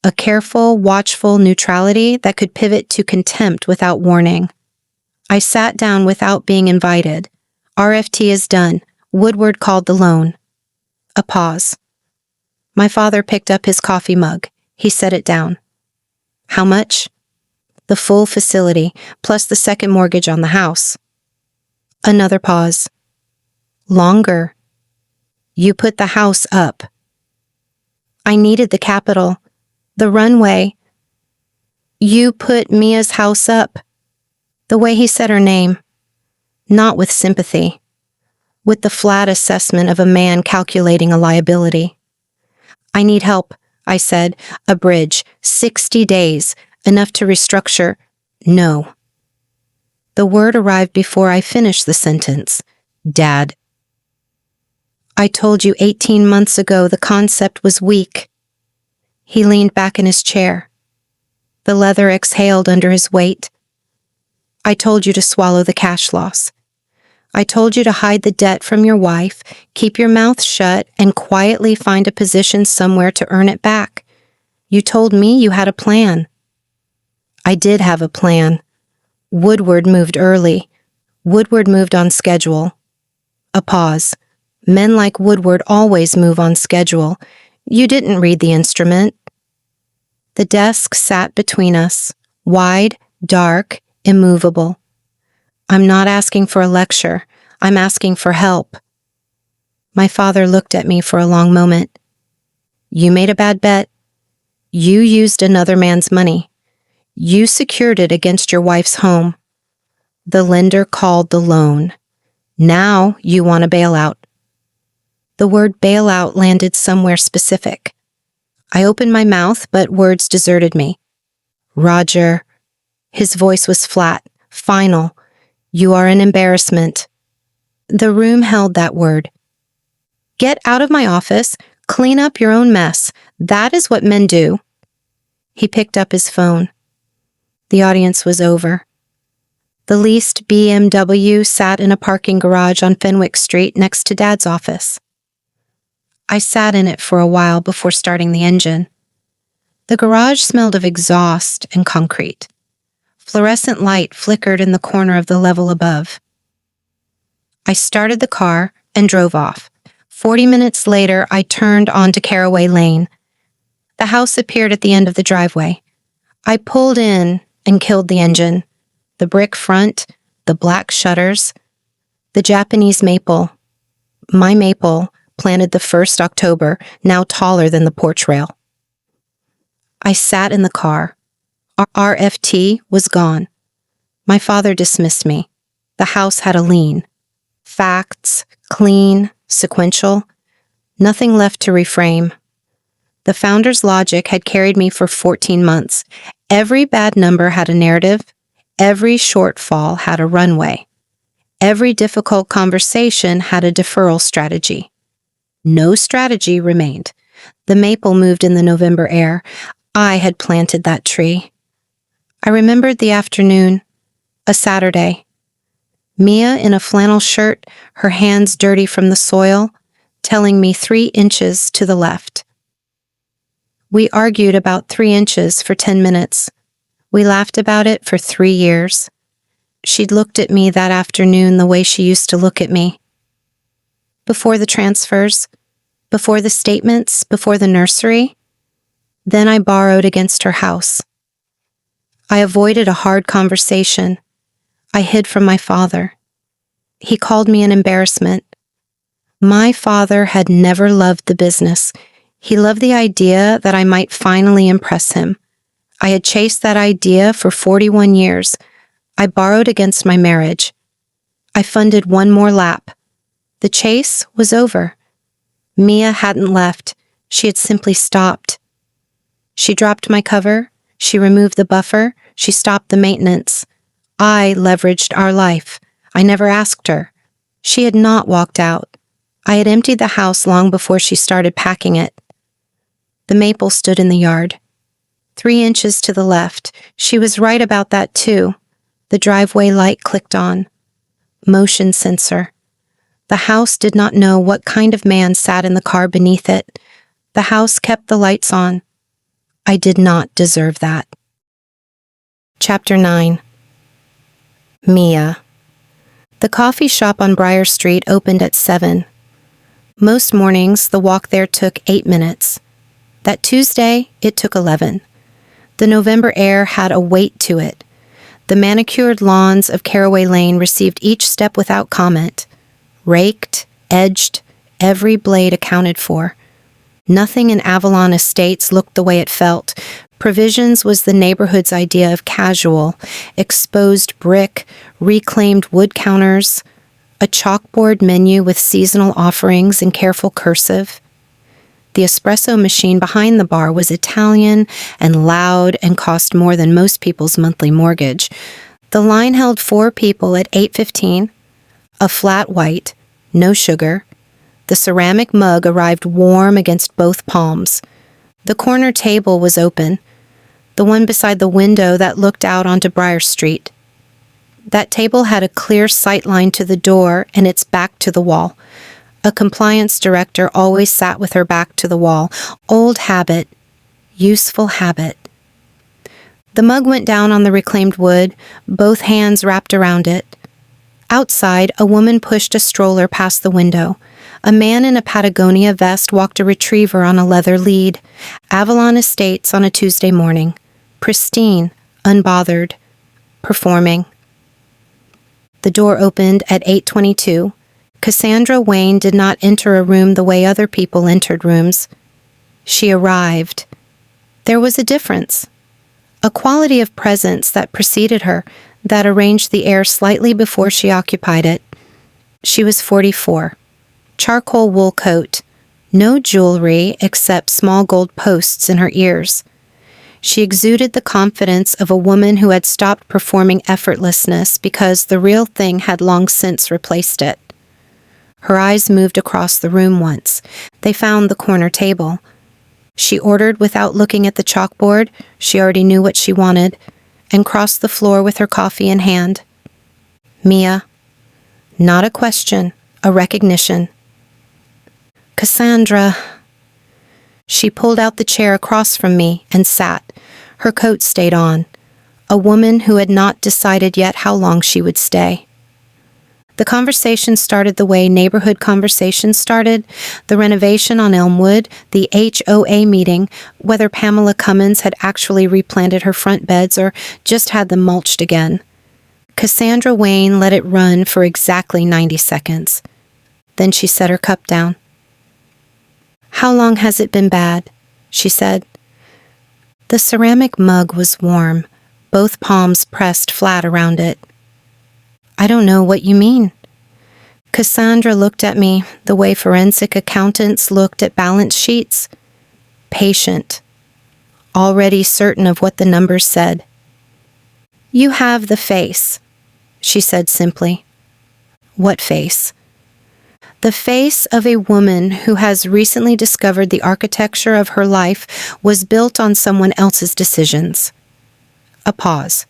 Speaker 1: a careful, watchful neutrality that could pivot to contempt without warning. I sat down without being invited. RFT is done. Woodward called the loan. A pause. My father picked up his coffee mug. He set it down. How much? The full facility, plus the second mortgage on the house. Another pause. Longer. You put the house up. I needed the capital. The runway. You put Mia's house up. The way he said her name. Not with sympathy. With the flat assessment of a man calculating a liability. I need help, I said. A bridge. 60 days. Enough to restructure. No. The word arrived before I finished the sentence. Dad. I told you 18 months ago the concept was weak. He leaned back in his chair. The leather exhaled under his weight. I told you to swallow the cash loss. I told you to hide the debt from your wife, keep your mouth shut, and quietly find a position somewhere to earn it back. You told me you had a plan. I did have a plan. Woodward moved early. Woodward moved on schedule. A pause. Men like Woodward always move on schedule. You didn't read the instrument. The desk sat between us, wide, dark, immovable. I'm not asking for a lecture. I'm asking for help. My father looked at me for a long moment. You made a bad bet. You used another man's money. You secured it against your wife's home. The lender called the loan. Now you want a bailout. The word bailout landed somewhere specific. I opened my mouth, but words deserted me. Roger. His voice was flat, final. You are an embarrassment. The room held that word. Get out of my office. Clean up your own mess. That is what men do. He picked up his phone. The audience was over. The leased BMW sat in a parking garage on Fenwick Street next to Dad's office. I sat in it for a while before starting the engine. The garage smelled of exhaust and concrete. Fluorescent light flickered in the corner of the level above. I started the car and drove off. 40 minutes later, I turned onto Caraway Lane. The house appeared at the end of the driveway. I pulled in and killed the engine. The brick front, the black shutters, the Japanese maple. My maple, planted the 1st October, now taller than the porch rail. I sat in the car. Our RFT was gone. My father dismissed me. The house had a lien. Facts, clean, sequential. Nothing left to reframe. The founder's logic had carried me for 14 months. Every bad number had a narrative. Every shortfall had a runway. Every difficult conversation had a deferral strategy. No strategy remained. The maple moved in the November air. I had planted that tree. I remembered the afternoon, a Saturday. Mia in a flannel shirt, her hands dirty from the soil, telling me 3 inches to the left. We argued about 3 inches for 10 minutes. We laughed about it for 3 years. She'd looked at me that afternoon the way she used to look at me. Before the transfers, before the statements, before the nursery. Then I borrowed against her house. I avoided a hard conversation. I hid from my father. He called me an embarrassment. My father had never loved the business. He loved the idea that I might finally impress him. I had chased that idea for 41 years. I borrowed against my marriage. I funded one more lap. The chase was over. Mia hadn't left. She had simply stopped. She dropped my cover. She removed the buffer. She stopped the maintenance. I leveraged our life. I never asked her. She had not walked out. I had emptied the house long before she started packing it. The maple stood in the yard. 3 inches to the left. She was right about that too. The driveway light clicked on. Motion sensor. The house did not know what kind of man sat in the car beneath it. The house kept the lights on. I did not deserve that. Chapter 9. Mia. The coffee shop on Briar Street opened at 7. Most mornings, the walk there took 8 minutes. That Tuesday, it took 11. The November air had a weight to it. The manicured lawns of Caraway Lane received each step without comment. Raked, edged, every blade accounted for. Nothing in Avalon Estates looked the way it felt. Provisions was the neighborhood's idea of casual, exposed brick, reclaimed wood counters, a chalkboard menu with seasonal offerings in careful cursive. The espresso machine behind the bar was Italian and loud and cost more than most people's monthly mortgage. The line held 4 people at 8:15, a flat white, no sugar. The ceramic mug arrived warm against both palms. The corner table was open, the one beside the window that looked out onto Briar Street. That table had a clear sight line to the door and its back to the wall. A compliance director always sat with her back to the wall. Old habit, useful habit. The mug went down on the reclaimed wood, both hands wrapped around it. Outside, a woman pushed a stroller past the window. A man in a Patagonia vest walked a retriever on a leather lead. Avalon Estates on a Tuesday morning. Pristine, unbothered, performing. The door opened at 8:22. Cassandra Wayne did not enter a room the way other people entered rooms. She arrived. There was a difference. A quality of presence that preceded her, that arranged the air slightly before she occupied it. She was 44. Charcoal wool coat. No jewelry except small gold posts in her ears. She exuded the confidence of a woman who had stopped performing effortlessness because the real thing had long since replaced it. Her eyes moved across the room once. They found the corner table. She ordered without looking at the chalkboard. She already knew what she wanted, and crossed the floor with her coffee in hand. Mia. Not a question, a recognition. Cassandra. She pulled out the chair across from me and sat. Her coat stayed on. A woman who had not decided yet how long she would stay. The conversation started the way neighborhood conversations started, the renovation on Elmwood, the HOA meeting, whether Pamela Cummins had actually replanted her front beds or just had them mulched again. Cassandra Wayne let it run for exactly 90 seconds. Then she set her cup down. "How long has it been bad?" she said. The ceramic mug was warm, both palms pressed flat around it. "I don't know what you mean." Cassandra looked at me the way forensic accountants looked at balance sheets. Patient. Already certain of what the numbers said. "You have the face," she said simply. "What face?" "The face of a woman who has recently discovered the architecture of her life was built on someone else's decisions." A pause.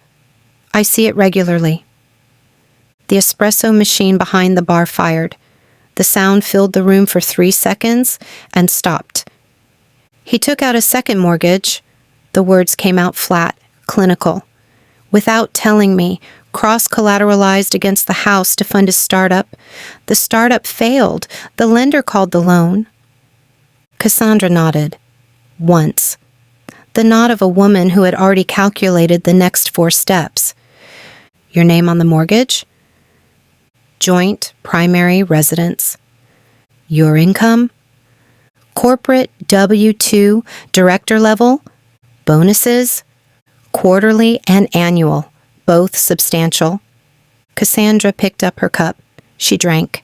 Speaker 1: "I see it regularly." The espresso machine behind the bar fired. The sound filled the room for 3 seconds and stopped. "He took out a second mortgage." The words came out flat, clinical. "Without telling me, cross-collateralized against the house to fund his startup. The startup failed. The lender called the loan." Cassandra nodded. Once. The nod of a woman who had already calculated the next 4 steps. "Your name on the mortgage?" "Joint primary residence." "Your income?" "Corporate W-2, director level, bonuses, quarterly and annual, both substantial. Cassandra picked up her cup. She drank.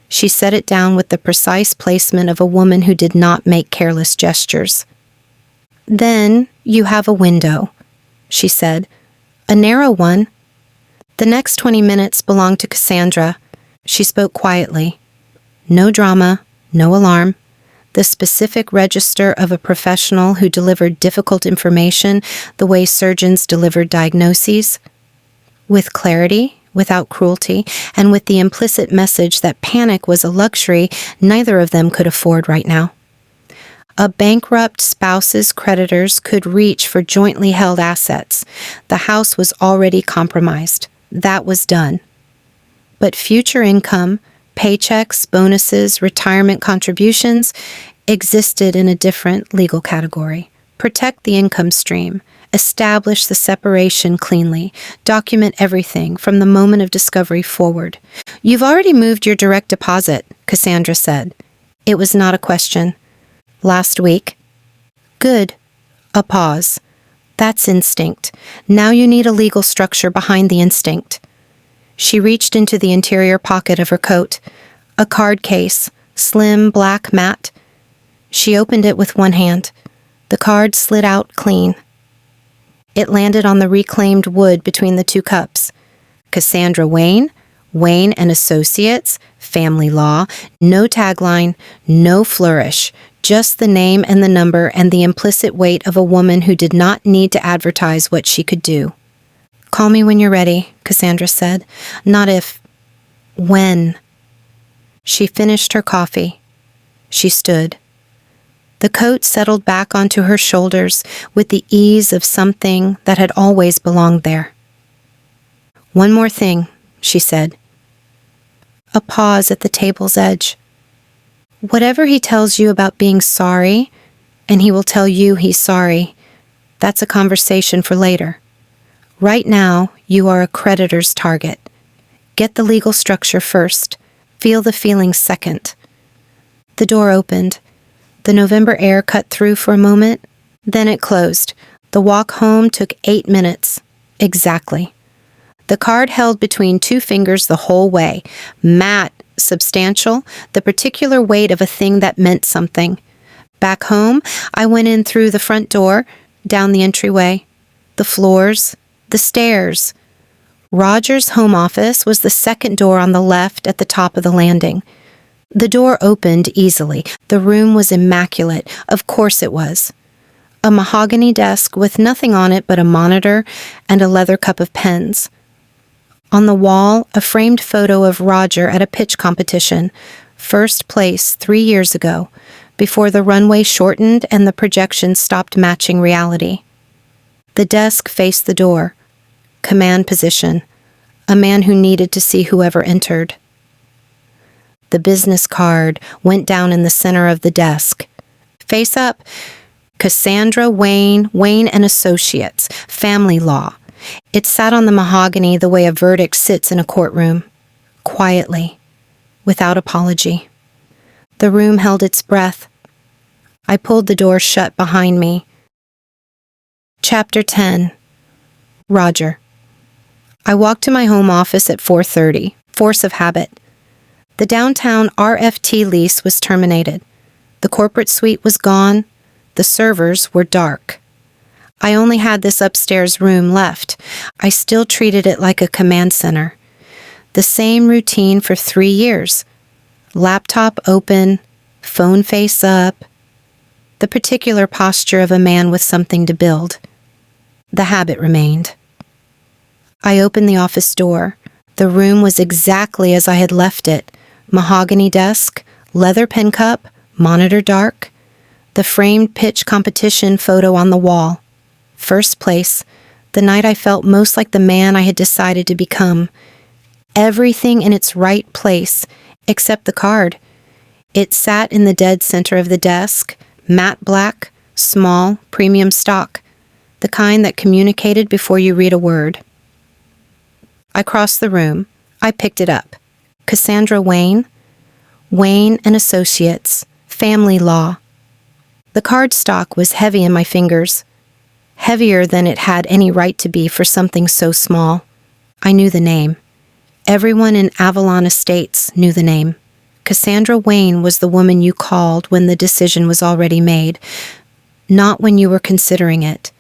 Speaker 1: She set it down with the precise placement of a woman who did not make careless gestures. "Then you have a window," she said. "A narrow one." The next 20 minutes belonged to Cassandra. She spoke quietly. No drama, no alarm. The specific register of a professional who delivered difficult information the way surgeons delivered diagnoses. With clarity, without cruelty, and with the implicit message that panic was a luxury neither of them could afford right now. A bankrupt spouse's creditors could reach for jointly held assets. The house was already compromised. That was done. But future income, paychecks, bonuses, retirement contributions existed in a different legal category. Protect the income stream. Establish the separation cleanly. Document everything from the moment of discovery forward. "You've already moved your direct deposit," Cassandra said. It was not a question. "Last week." "Good." A pause. "That's instinct. Now you need a legal structure behind the instinct." She reached into the interior pocket of her coat. A card case, slim, black, matte. She opened it with one hand. The card slid out clean. It landed on the reclaimed wood between the two cups. Cassandra Wayne, Wayne and Associates, Family Law, no tagline, no flourish, just the name and the number and the implicit weight of a woman who did not need to advertise what she could do. "Call me when you're ready," Cassandra said. "Not if. When." She finished her coffee. She stood. The coat settled back onto her shoulders with the ease of something that had always belonged there. "One more thing," she said. A pause at the table's edge. "Whatever he tells you about being sorry, and he will tell you he's sorry, that's a conversation for later. Right now, you are a creditor's target. Get the legal structure first. Feel the feelings second." The door opened. The November air cut through for a moment. Then it closed. The walk home took 8 minutes. Exactly. The card held between two fingers the whole way. Matte, substantial, the particular weight of a thing that meant something. Back home, I went in through the front door, down the entryway. The floors, the stairs. Roger's home office was the second door on the left at the top of the landing. The door opened easily. The room was immaculate. Of course it was. A mahogany desk with nothing on it but a monitor and a leather cup of pens. On the wall, a framed photo of Roger at a pitch competition, first place 3 years ago, before the runway shortened and the projections stopped matching reality. The desk faced the door. Command position. A man who needed to see whoever entered. The business card went down in the center of the desk. Face up. Cassandra Wayne, Wayne and Associates, Family Law. It sat on the mahogany the way a verdict sits in a courtroom. Quietly. Without apology. The room held its breath. I pulled the door shut behind me. Chapter 10. Roger. I walked to my home office at 4:30, force of habit. The downtown RFT lease was terminated. The corporate suite was gone. The servers were dark. I only had this upstairs room left. I still treated it like a command center. The same routine for 3 years. Laptop open, phone face up. The particular posture of a man with something to build. The habit remained. I opened the office door. The room was exactly as I had left it. Mahogany desk, leather pen cup, monitor dark. The framed pitch competition photo on the wall. First place, the night I felt most like the man I had decided to become. Everything in its right place, except the card. It sat in the dead center of the desk, matte black, small, premium stock, the kind that communicated before you read a word. I crossed the room. I picked it up. Cassandra Wayne, Wayne and Associates, Family Law. The cardstock was heavy in my fingers. heavier than it had any right to be for something so small. I knew the name. Everyone in Avalon Estates knew the name. Cassandra Wayne was the woman you called when the decision was already made, not when you were considering it,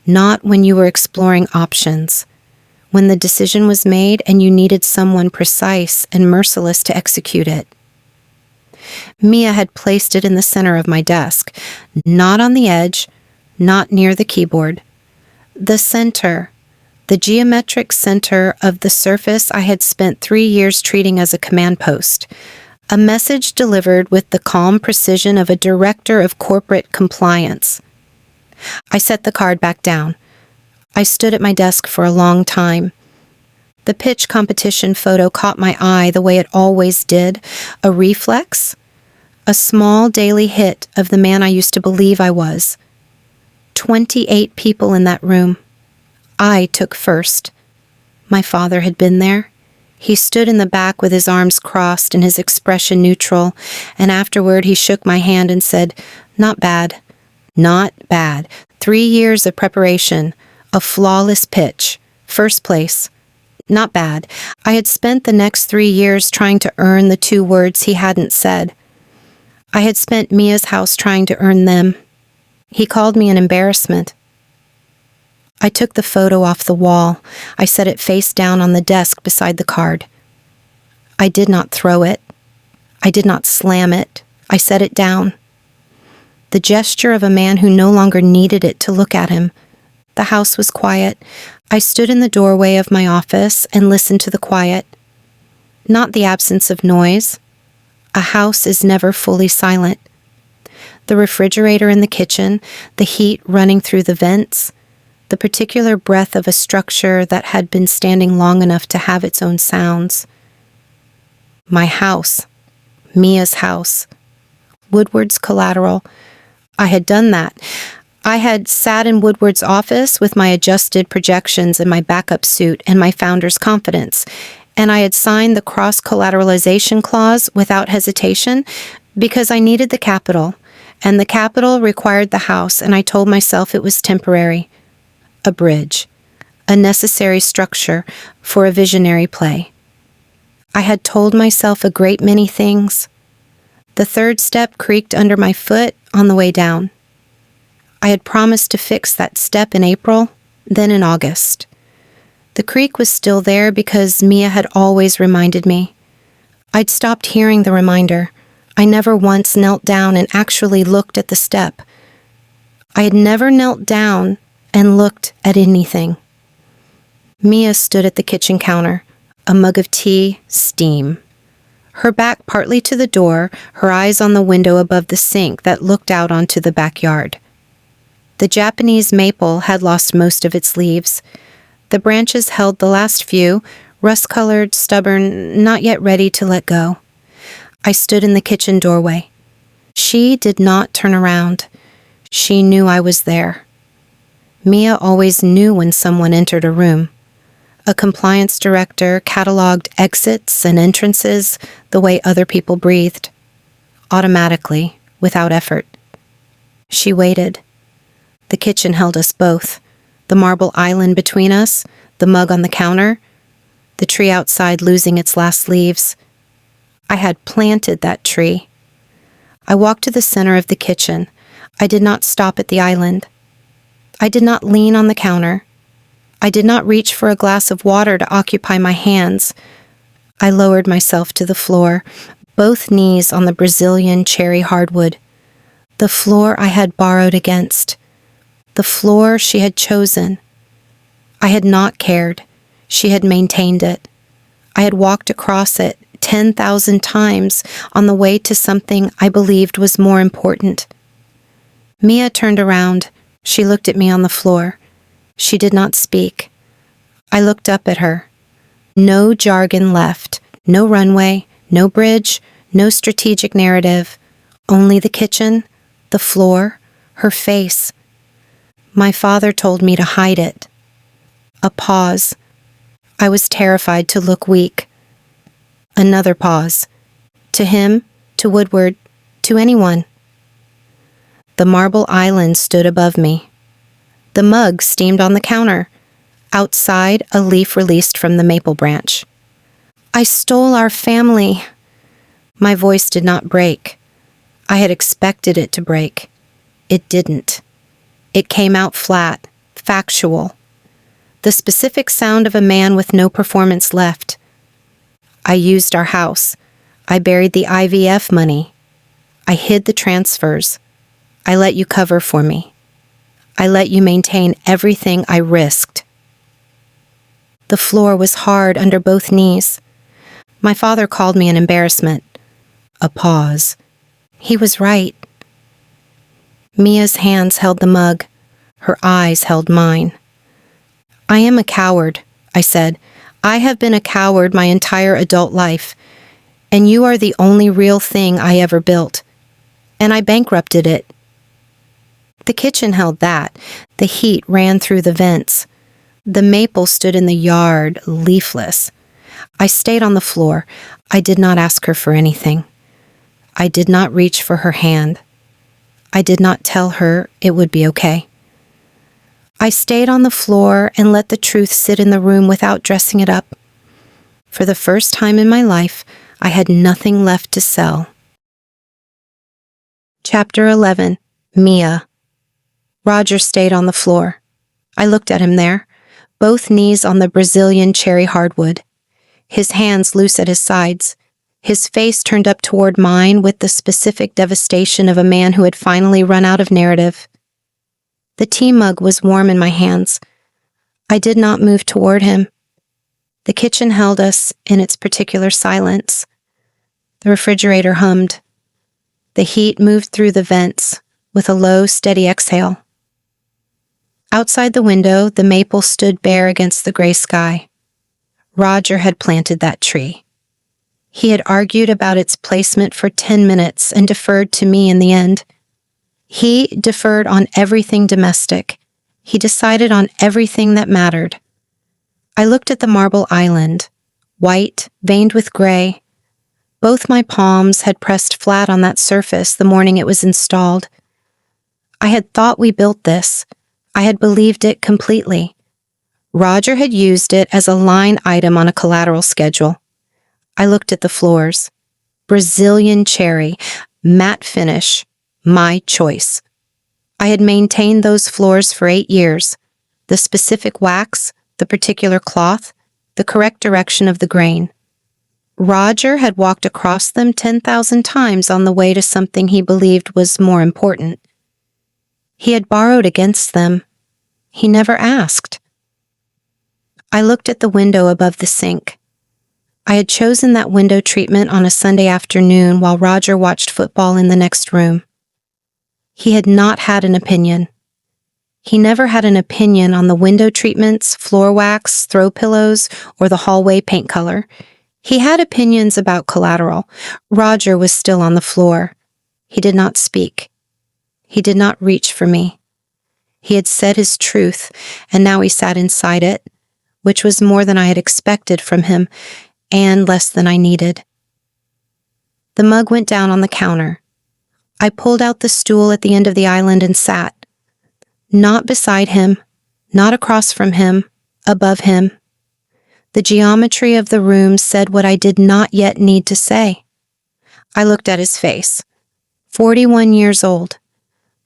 Speaker 1: not when you were exploring options. When the decision was made and you needed someone precise and merciless to execute it. Mia had placed it in the center of my desk, not on the edge, not near the keyboard. The center, the geometric center of the surface I had spent 3 years treating as a command post. A message delivered with the calm precision of a director of corporate compliance. I set the card back down. I stood at my desk for a long time. The pitch competition photo caught my eye the way it always did, a reflex, a small daily hit of the man I used to believe I was. 28 people in that room. I took first. My father had been there. He stood in the back with his arms crossed and his expression neutral, and afterward he shook my hand and said, "Not bad. Not bad. 3 years of preparation. A flawless pitch. First place. Not bad." I had spent the next 3 years trying to earn the 2 words he hadn't said. I had spent Mia's house trying to earn them. He called me an embarrassment. I took the photo off the wall. I set it face down on the desk beside the card. I did not throw it. I did not slam it. I set it down. The gesture of a man who no longer needed it to look at him. The house was quiet. I stood in the doorway of my office and listened to the quiet. Not the absence of noise. A house is never fully silent. The refrigerator in the kitchen, the heat running through the vents, the particular breath of a structure that had been standing long enough to have its own sounds. My house. Mia's house. Woodward's collateral. I had done that. I had sat in Woodward's office with my adjusted projections and my backup suit and my founder's confidence, and I had signed the cross-collateralization clause without hesitation because I needed the capital, and the capital required the house, and I told myself it was temporary. A bridge. A necessary structure for a visionary play. I had told myself a great many things. The 3rd step creaked under my foot on the way down. I had promised to fix that step in April, then in August. The creak was still there because Mia had always reminded me. I'd stopped hearing the reminder. I never once knelt down and actually looked at the step. I had never knelt down and looked at anything. Mia stood at the kitchen counter, a mug of tea, steam. Her back partly to the door, her eyes on the window above the sink that looked out onto the backyard. The Japanese maple had lost most of its leaves. The branches held the last few, rust-colored, stubborn, not yet ready to let go. I stood in the kitchen doorway. She did not turn around. She knew I was there. Mia always knew when someone entered a room. A compliance director cataloged exits and entrances the way other people breathed, automatically, without effort. She waited. The kitchen held us both, the marble island between us, the mug on the counter, the tree outside losing its last leaves. I had planted that tree. I walked to the center of the kitchen. I did not stop at the island. I did not lean on the counter. I did not reach for a glass of water to occupy my hands. I lowered myself to the floor, both knees on the Brazilian cherry hardwood. The floor I had borrowed against. The floor she had chosen. I had not cared. She had maintained it. I had walked across it 10,000 times on the way to something I believed was more important. Mia turned around. She looked at me on the floor. She did not speak. I looked up at her. No jargon left. No runway, no bridge, no strategic narrative. Only the kitchen, the floor, her face. My father told me to hide it. A pause. I was terrified to look weak. Another pause. To him, to Woodward, to anyone. The marble island stood above me. The mug steamed on the counter. Outside, a leaf released from the maple branch. "I stole our family." My voice did not break. I had expected it to break. It didn't. It came out flat, factual. The specific sound of a man with no performance left. I used our house. I buried the IVF money. I hid the transfers. I let you cover for me. I let you maintain everything I risked. The floor was hard under both knees. My father called me an embarrassment. A pause. He was right. Mia's hands held the mug. Her eyes held mine. "I am a coward," I said. "I have been a coward my entire adult life, and you are the only real thing I ever built. And I bankrupted it." The kitchen held that. The heat ran through the vents. The maple stood in the yard, leafless. I stayed on the floor. I did not ask her for anything. I did not reach for her hand. I did not tell her it would be okay. I stayed on the floor and let the truth sit in the room without dressing it up. For the first time in my life, I had nothing left to sell. Chapter 11. Mia. Roger stayed on the floor. I looked at him there, both knees on the Brazilian cherry hardwood, his hands loose at his sides, his face turned up toward mine with the specific devastation of a man who had finally run out of narrative. The tea mug was warm in my hands. I did not move toward him. The kitchen held us in its particular silence. The refrigerator hummed. The heat moved through the vents with a low, steady exhale. Outside the window, the maple stood bare against the gray sky. Roger had planted that tree. He had argued about its placement for 10 minutes and deferred to me in the end. He deferred on everything domestic. He decided on everything that mattered. I looked at the marble island, white, veined with gray. Both my palms had pressed flat on that surface the morning it was installed. I had thought we built this. I had believed it completely. Roger had used it as a line item on a collateral schedule. I looked at the floors. Brazilian cherry, matte finish, my choice. I had maintained those floors for 8 years. The specific wax, the particular cloth, the correct direction of the grain. Roger had walked across them 10,000 times on the way to something he believed was more important. He had borrowed against them. He never asked. I looked at the window above the sink. I had chosen that window treatment on a Sunday afternoon while Roger watched football in the next room. He had not had an opinion. He never had an opinion on the window treatments, floor wax, throw pillows, or the hallway paint color. He had opinions about collateral. Roger was still on the floor. He did not speak. He did not reach for me. He had said his truth, and now he sat inside it, which was more than I had expected from him, and less than I needed. The mug went down on the counter. I pulled out the stool at the end of the island and sat. Not beside him, not across from him, above him. The geometry of the room said what I did not yet need to say. I looked at his face. 41 years old.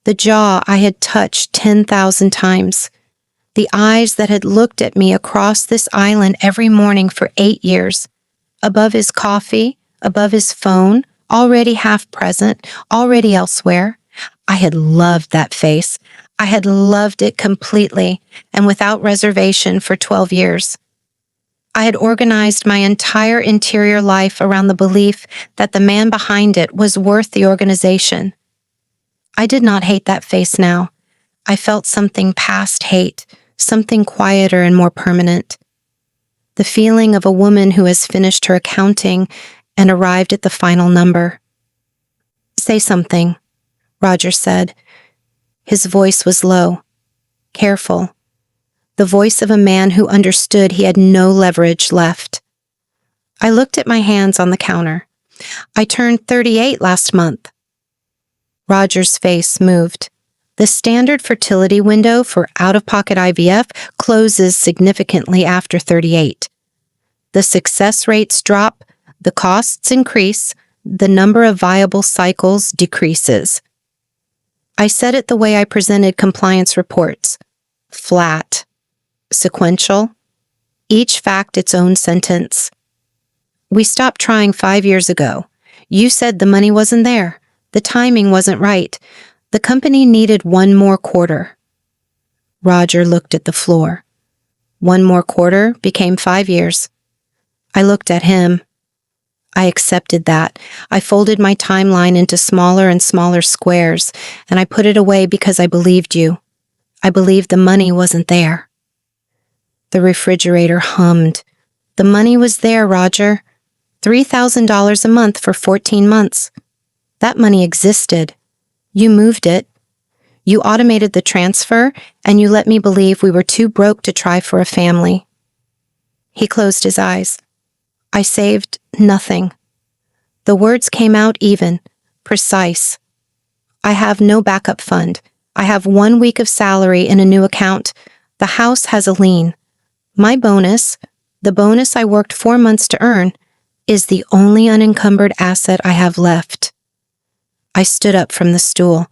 Speaker 1: The jaw I had touched 10,000 times. The eyes that had looked at me across this island every morning for 8 years. Above his coffee, above his phone, already half present, already elsewhere. I had loved that face. I had loved it completely and without reservation for 12 years. I had organized my entire interior life around the belief that the man behind it was worth the organization. I did not hate that face now. I felt something past hate, something quieter and more permanent. The feeling of a woman who has finished her accounting and arrived at the final number. "Say something," Roger said. His voice was low, careful, the voice of a man who understood he had no leverage left. I looked at my hands on the counter. "I turned 38 last month." Roger's face moved. The standard fertility window for out-of-pocket IVF closes significantly after 38. The success rates drop, the costs increase, the number of viable cycles decreases. I said it the way I presented compliance reports. Flat. Sequential. Each fact its own sentence. We stopped trying 5 years ago. You said the money wasn't there. The timing wasn't right. The company needed 1 more quarter. Roger looked at the floor. 1 more quarter became 5 years. I looked at him. I accepted that. I folded my timeline into smaller and smaller squares, and I put it away because I believed you. I believed the money wasn't there. The refrigerator hummed. The money was there, Roger. $3,000 a month for 14 months. That money existed. You moved it. You automated the transfer, and you let me believe we were too broke to try for a family. He closed his eyes. I saved nothing. The words came out even, precise. I have no backup fund. I have 1 week of salary in a new account. The house has a lien. My bonus, the bonus I worked 4 months to earn, is the only unencumbered asset I have left. I stood up from the stool.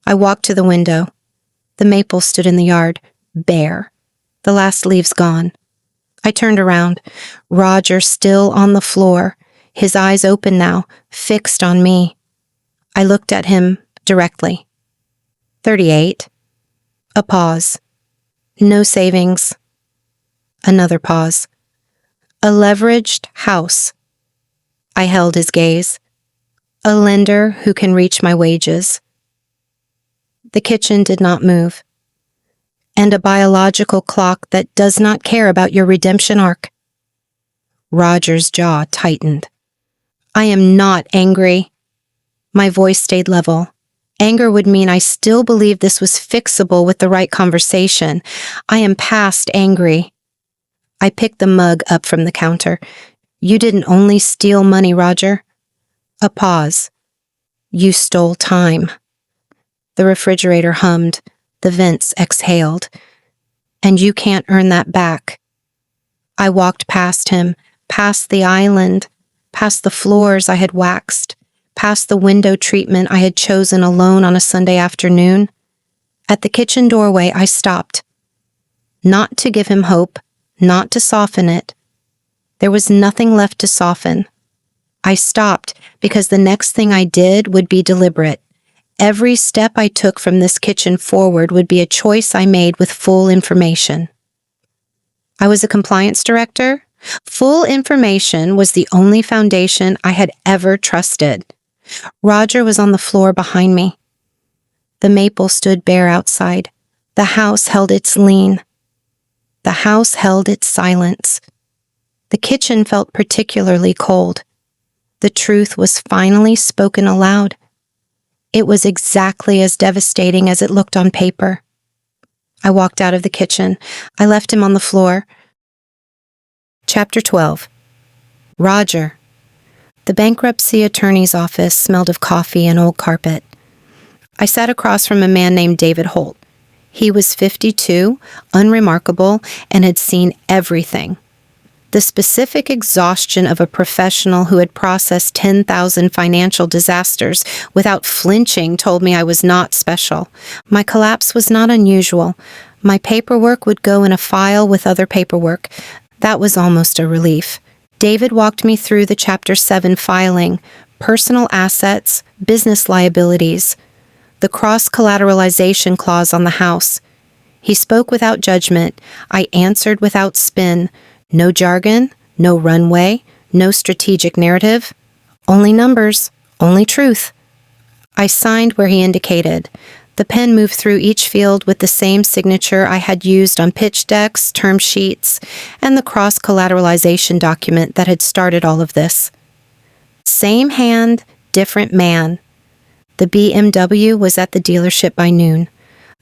Speaker 1: I walked to the window. The maple stood in the yard, bare. The last leaves gone. I turned around. Roger still on the floor, his eyes open now, fixed on me. I looked at him directly. 38. A pause. No savings. Another pause. A leveraged house. I held his gaze. A lender who can reach my wages. The kitchen did not move. And a biological clock that does not care about your redemption arc. Roger's jaw tightened. I am not angry. My voice stayed level. Anger would mean I still believed this was fixable with the right conversation. I am past angry. I picked the mug up from the counter. You didn't only steal money, Roger. A pause. You stole time. The refrigerator hummed. The vents exhaled. And you can't earn that back. I walked past him, past the island, past the floors I had waxed, past the window treatment I had chosen alone on a Sunday afternoon. At the kitchen doorway, I stopped. Not to give him hope, not to soften it. There was nothing left to soften. I stopped because the next thing I did would be deliberate. Every step I took from this kitchen forward would be a choice I made with full information. I was a compliance director. Full information was the only foundation I had ever trusted. Roger was on the floor behind me. The maple stood bare outside. The house held its lien. The house held its silence. The kitchen felt particularly cold. The truth was finally spoken aloud. It was exactly as devastating as it looked on paper. I walked out of the kitchen. I left him on the floor. Chapter 12. Roger. The bankruptcy attorney's office smelled of coffee and old carpet. I sat across from a man named David Holt. He was 52, unremarkable, and had seen everything. The specific exhaustion of a professional who had processed 10,000 financial disasters without flinching told me I was not special. My collapse was not unusual. My paperwork would go in a file with other paperwork. That was almost a relief. David walked me through the Chapter 7 filing, personal assets, business liabilities, the cross-collateralization clause on the house. He spoke without judgment. I answered without spin. No jargon, no runway, no strategic narrative. Only numbers, only truth. I signed where he indicated. The pen moved through each field with the same signature I had used on pitch decks, term sheets, and the cross-collateralization document that had started all of this. Same hand, different man. The BMW was at the dealership by noon.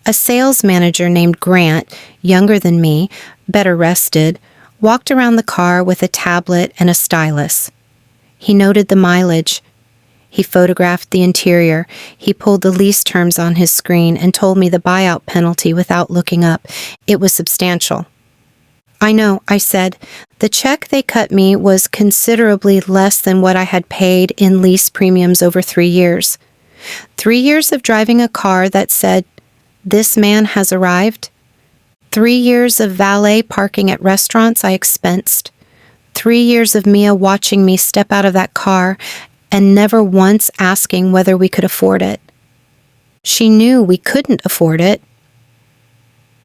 Speaker 1: A sales manager named Grant, younger than me, better rested, walked around the car with a tablet and a stylus. He noted the mileage. He photographed the interior. He pulled the lease terms on his screen and told me the buyout penalty without looking up. It was substantial. I know, I said. The check they cut me was considerably less than what I had paid in lease premiums over 3 years. 3 years of driving a car that said, "This man has arrived." 3 years of valet parking at restaurants I expensed. 3 years of Mia watching me step out of that car and never once asking whether we could afford it. She knew we couldn't afford it.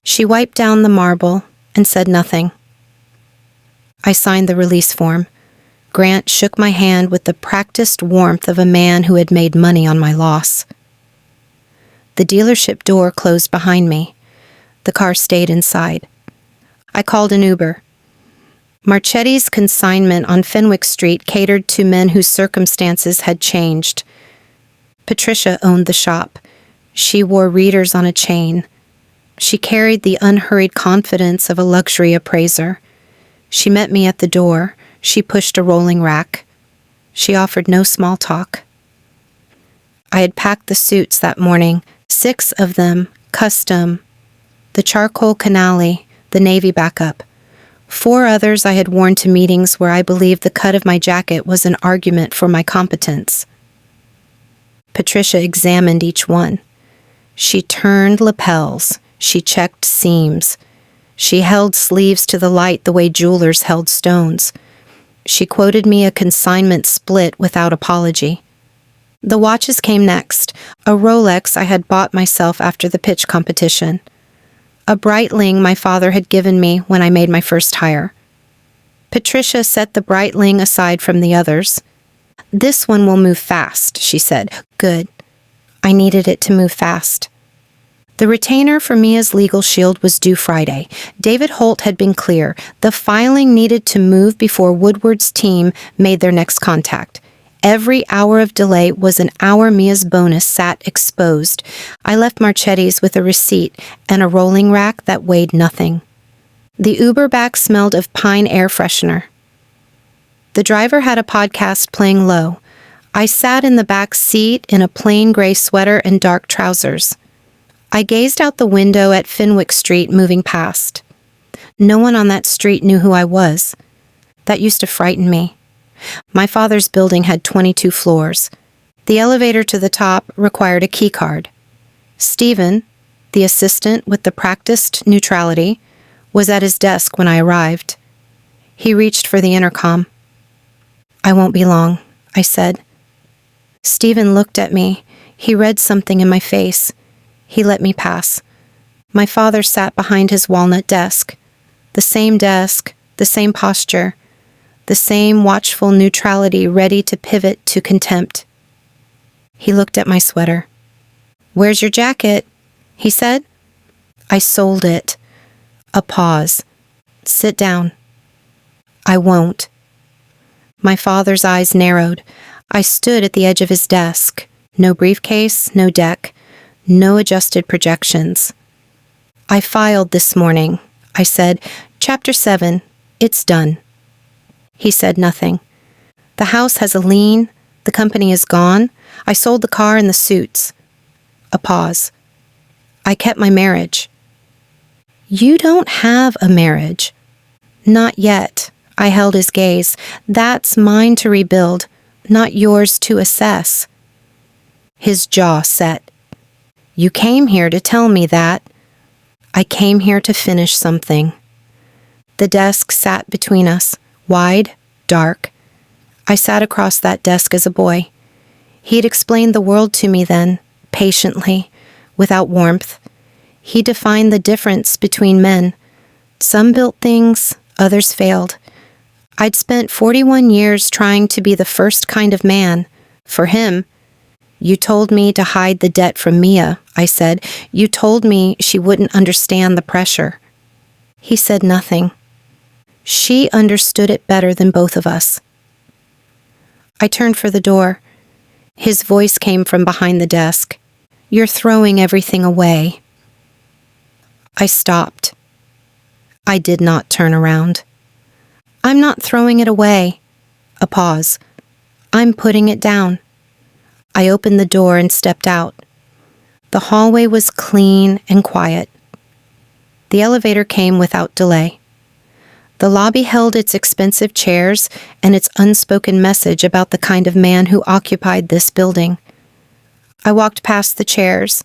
Speaker 1: She wiped down the marble and said nothing. I signed the release form. Grant shook my hand with the practiced warmth of a man who had made money on my loss. The dealership door closed behind me. The car stayed inside. I called an Uber. Marchetti's consignment on Fenwick Street catered to men whose circumstances had changed. Patricia owned the shop. She wore readers on a chain. She carried the unhurried confidence of a luxury appraiser. She met me at the door. She pushed a rolling rack. She offered no small talk. I had packed the suits that morning, 6 of them, custom, the charcoal canali, the navy backup. 4 others I had worn to meetings where I believed the cut of my jacket was an argument for my competence. Patricia examined each one. She turned lapels. She checked seams. She held sleeves to the light the way jewelers held stones. She quoted me a consignment split without apology. The watches came next, a Rolex I had bought myself after the pitch competition. A Breitling my father had given me when I made my first hire. Patricia set the Breitling aside from the others. "This one will move fast," she said. "Good." I needed it to move fast. The retainer for Mia's legal shield was due Friday. David Holt had been clear. The filing needed to move before Woodward's team made their next contact. Every hour of delay was an hour Mia's bonus sat exposed. I left Marchetti's with a receipt and a rolling rack that weighed nothing. The Uber back smelled of pine air freshener. The driver had a podcast playing low. I sat in the back seat in a plain gray sweater and dark trousers. I gazed out the window at Fenwick Street moving past. No one on that street knew who I was. That used to frighten me. My father's building had 22 floors. The elevator to the top required a key card. Stephen, the assistant with the practiced neutrality, was at his desk when I arrived. He reached for the intercom. "I won't be long," I said. Stephen looked at me. He read something in my face. He let me pass. My father sat behind his walnut desk. The same desk, the same posture, the same watchful neutrality ready to pivot to contempt. He looked at my sweater. "Where's your jacket?" he said. "I sold it." A pause. "Sit down." "I won't." My father's eyes narrowed. I stood at the edge of his desk. No briefcase, no deck, no adjusted projections. "I filed this morning," I said. "Chapter 7. It's done." He said nothing. "The house has a lien. The company is gone. I sold the car and the suits." A pause. "I kept my marriage." "You don't have a marriage." "Not yet." I held his gaze. "That's mine to rebuild, not yours to assess." His jaw set. "You came here to tell me that." "I came here to finish something." The desk sat between us, wide, dark. I sat across that desk as a boy. He'd explained the world to me then, patiently, without warmth. He defined the difference between men. Some built things, others failed. I'd spent 41 years trying to be the first kind of man. For him, "You told me to hide the debt from Mia," I said. "You told me she wouldn't understand the pressure." He said nothing. She understood it better than both of us. I turned for the door. His voice came from behind the desk. "You're throwing everything away." I stopped. I did not turn around. "I'm not throwing it away." A pause. "I'm putting it down." I opened the door and stepped out. The hallway was clean and quiet. The elevator came without delay. The lobby held its expensive chairs and its unspoken message about the kind of man who occupied this building. I walked past the chairs.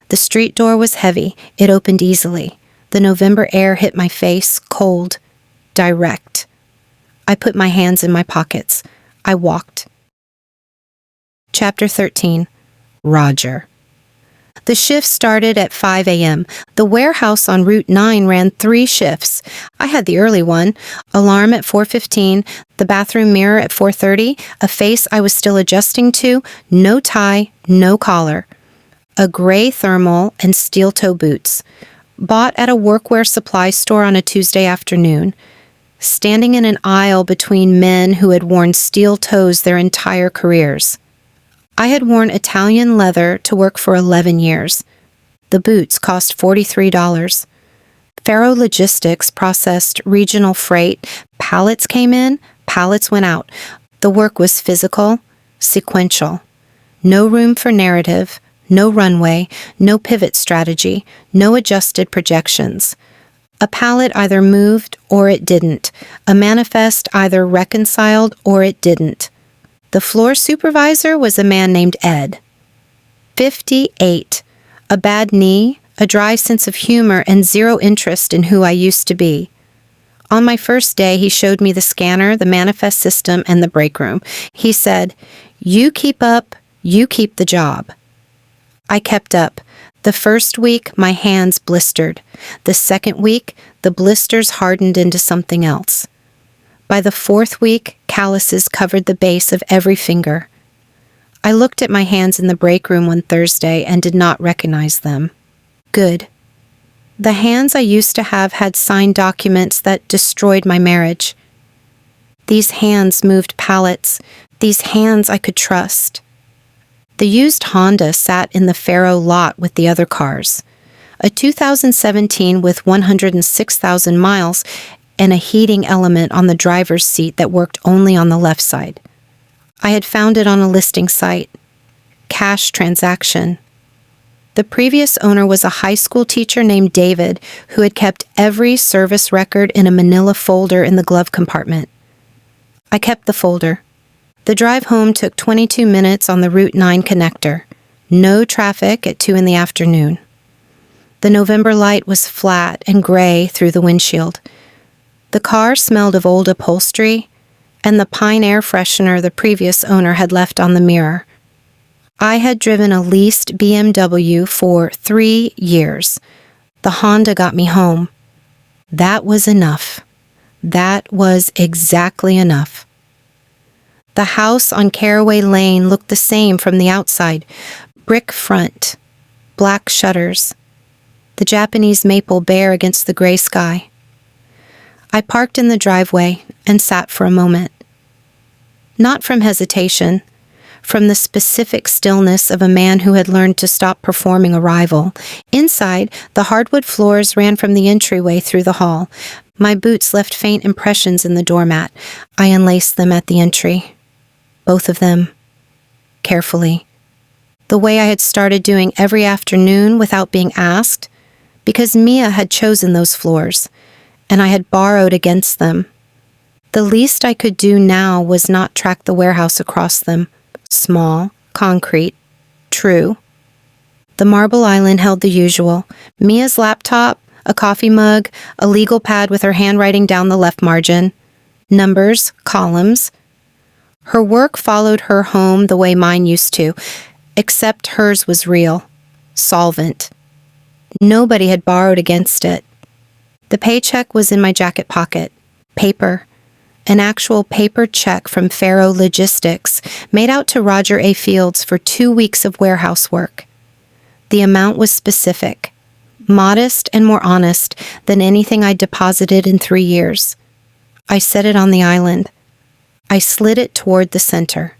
Speaker 1: The street door was heavy. It opened easily. The November air hit my face, cold, direct. I put my hands in my pockets. I walked. Chapter 13. Roger. The shift started at 5 a.m. The warehouse on Route 9 ran 3 shifts. I had the early one, alarm at 4:15, the bathroom mirror at 4:30, a face I was still adjusting to, no tie, no collar, a gray thermal and steel toe boots, bought at a workwear supply store on a Tuesday afternoon, standing in an aisle between men who had worn steel toes their entire careers. I had worn Italian leather to work for 11 years. The boots cost $43. Faro Logistics processed regional freight. Pallets came in, pallets went out. The work was physical, sequential. No room for narrative, no runway, no pivot strategy, no adjusted projections. A pallet either moved or it didn't. A manifest either reconciled or it didn't. The floor supervisor was a man named Ed. 58, a bad knee, a dry sense of humor, and zero interest in who I used to be. On my first day, he showed me the scanner, the manifest system, and the break room. He said, "You keep up, you keep the job." I kept up. The first week, my hands blistered. The second week, the blisters hardened into something else. By the 4th week, calluses covered the base of every finger. I looked at my hands in the break room one Thursday and did not recognize them. Good. The hands I used to have had signed documents that destroyed my marriage. These hands moved pallets. These hands I could trust. The used Honda sat in the Faro lot with the other cars. A 2017 with 106,000 miles and a heating element on the driver's seat that worked only on the left side. I had found it on a listing site. Cash transaction. The previous owner was a high school teacher named David who had kept every service record in a manila folder in the glove compartment. I kept the folder. The drive home took 22 minutes on the Route 9 connector. No traffic at 2 in the afternoon. The November light was flat and gray through the windshield. The car smelled of old upholstery and the pine air freshener the previous owner had left on the mirror. I had driven a leased BMW for 3 years. The Honda got me home. That was enough. That was exactly enough. The house on Caraway Lane looked the same from the outside. Brick front, black shutters, the Japanese maple bare against the gray sky. I parked in the driveway and sat for a moment. Not from hesitation, from the specific stillness of a man who had learned to stop performing a rival. Inside, the hardwood floors ran from the entryway through the hall. My boots left faint impressions in the doormat. I unlaced them at the entry. Both of them. Carefully. The way I had started doing every afternoon without being asked, because Mia had chosen those floors, and I had borrowed against them. The least I could do now was not track the warehouse across them. Small, concrete, true. The marble island held the usual. Mia's laptop, a coffee mug, a legal pad with her handwriting down the left margin. Numbers, columns. Her work followed her home the way mine used to, except hers was real, solvent. Nobody had borrowed against it. The paycheck was in my jacket pocket. Paper. An actual paper check from Faro Logistics, made out to Roger A. Fields for 2 weeks of warehouse work. The amount was specific, modest and more honest than anything I'd deposited in 3 years. I set it on the island. I slid it toward the center.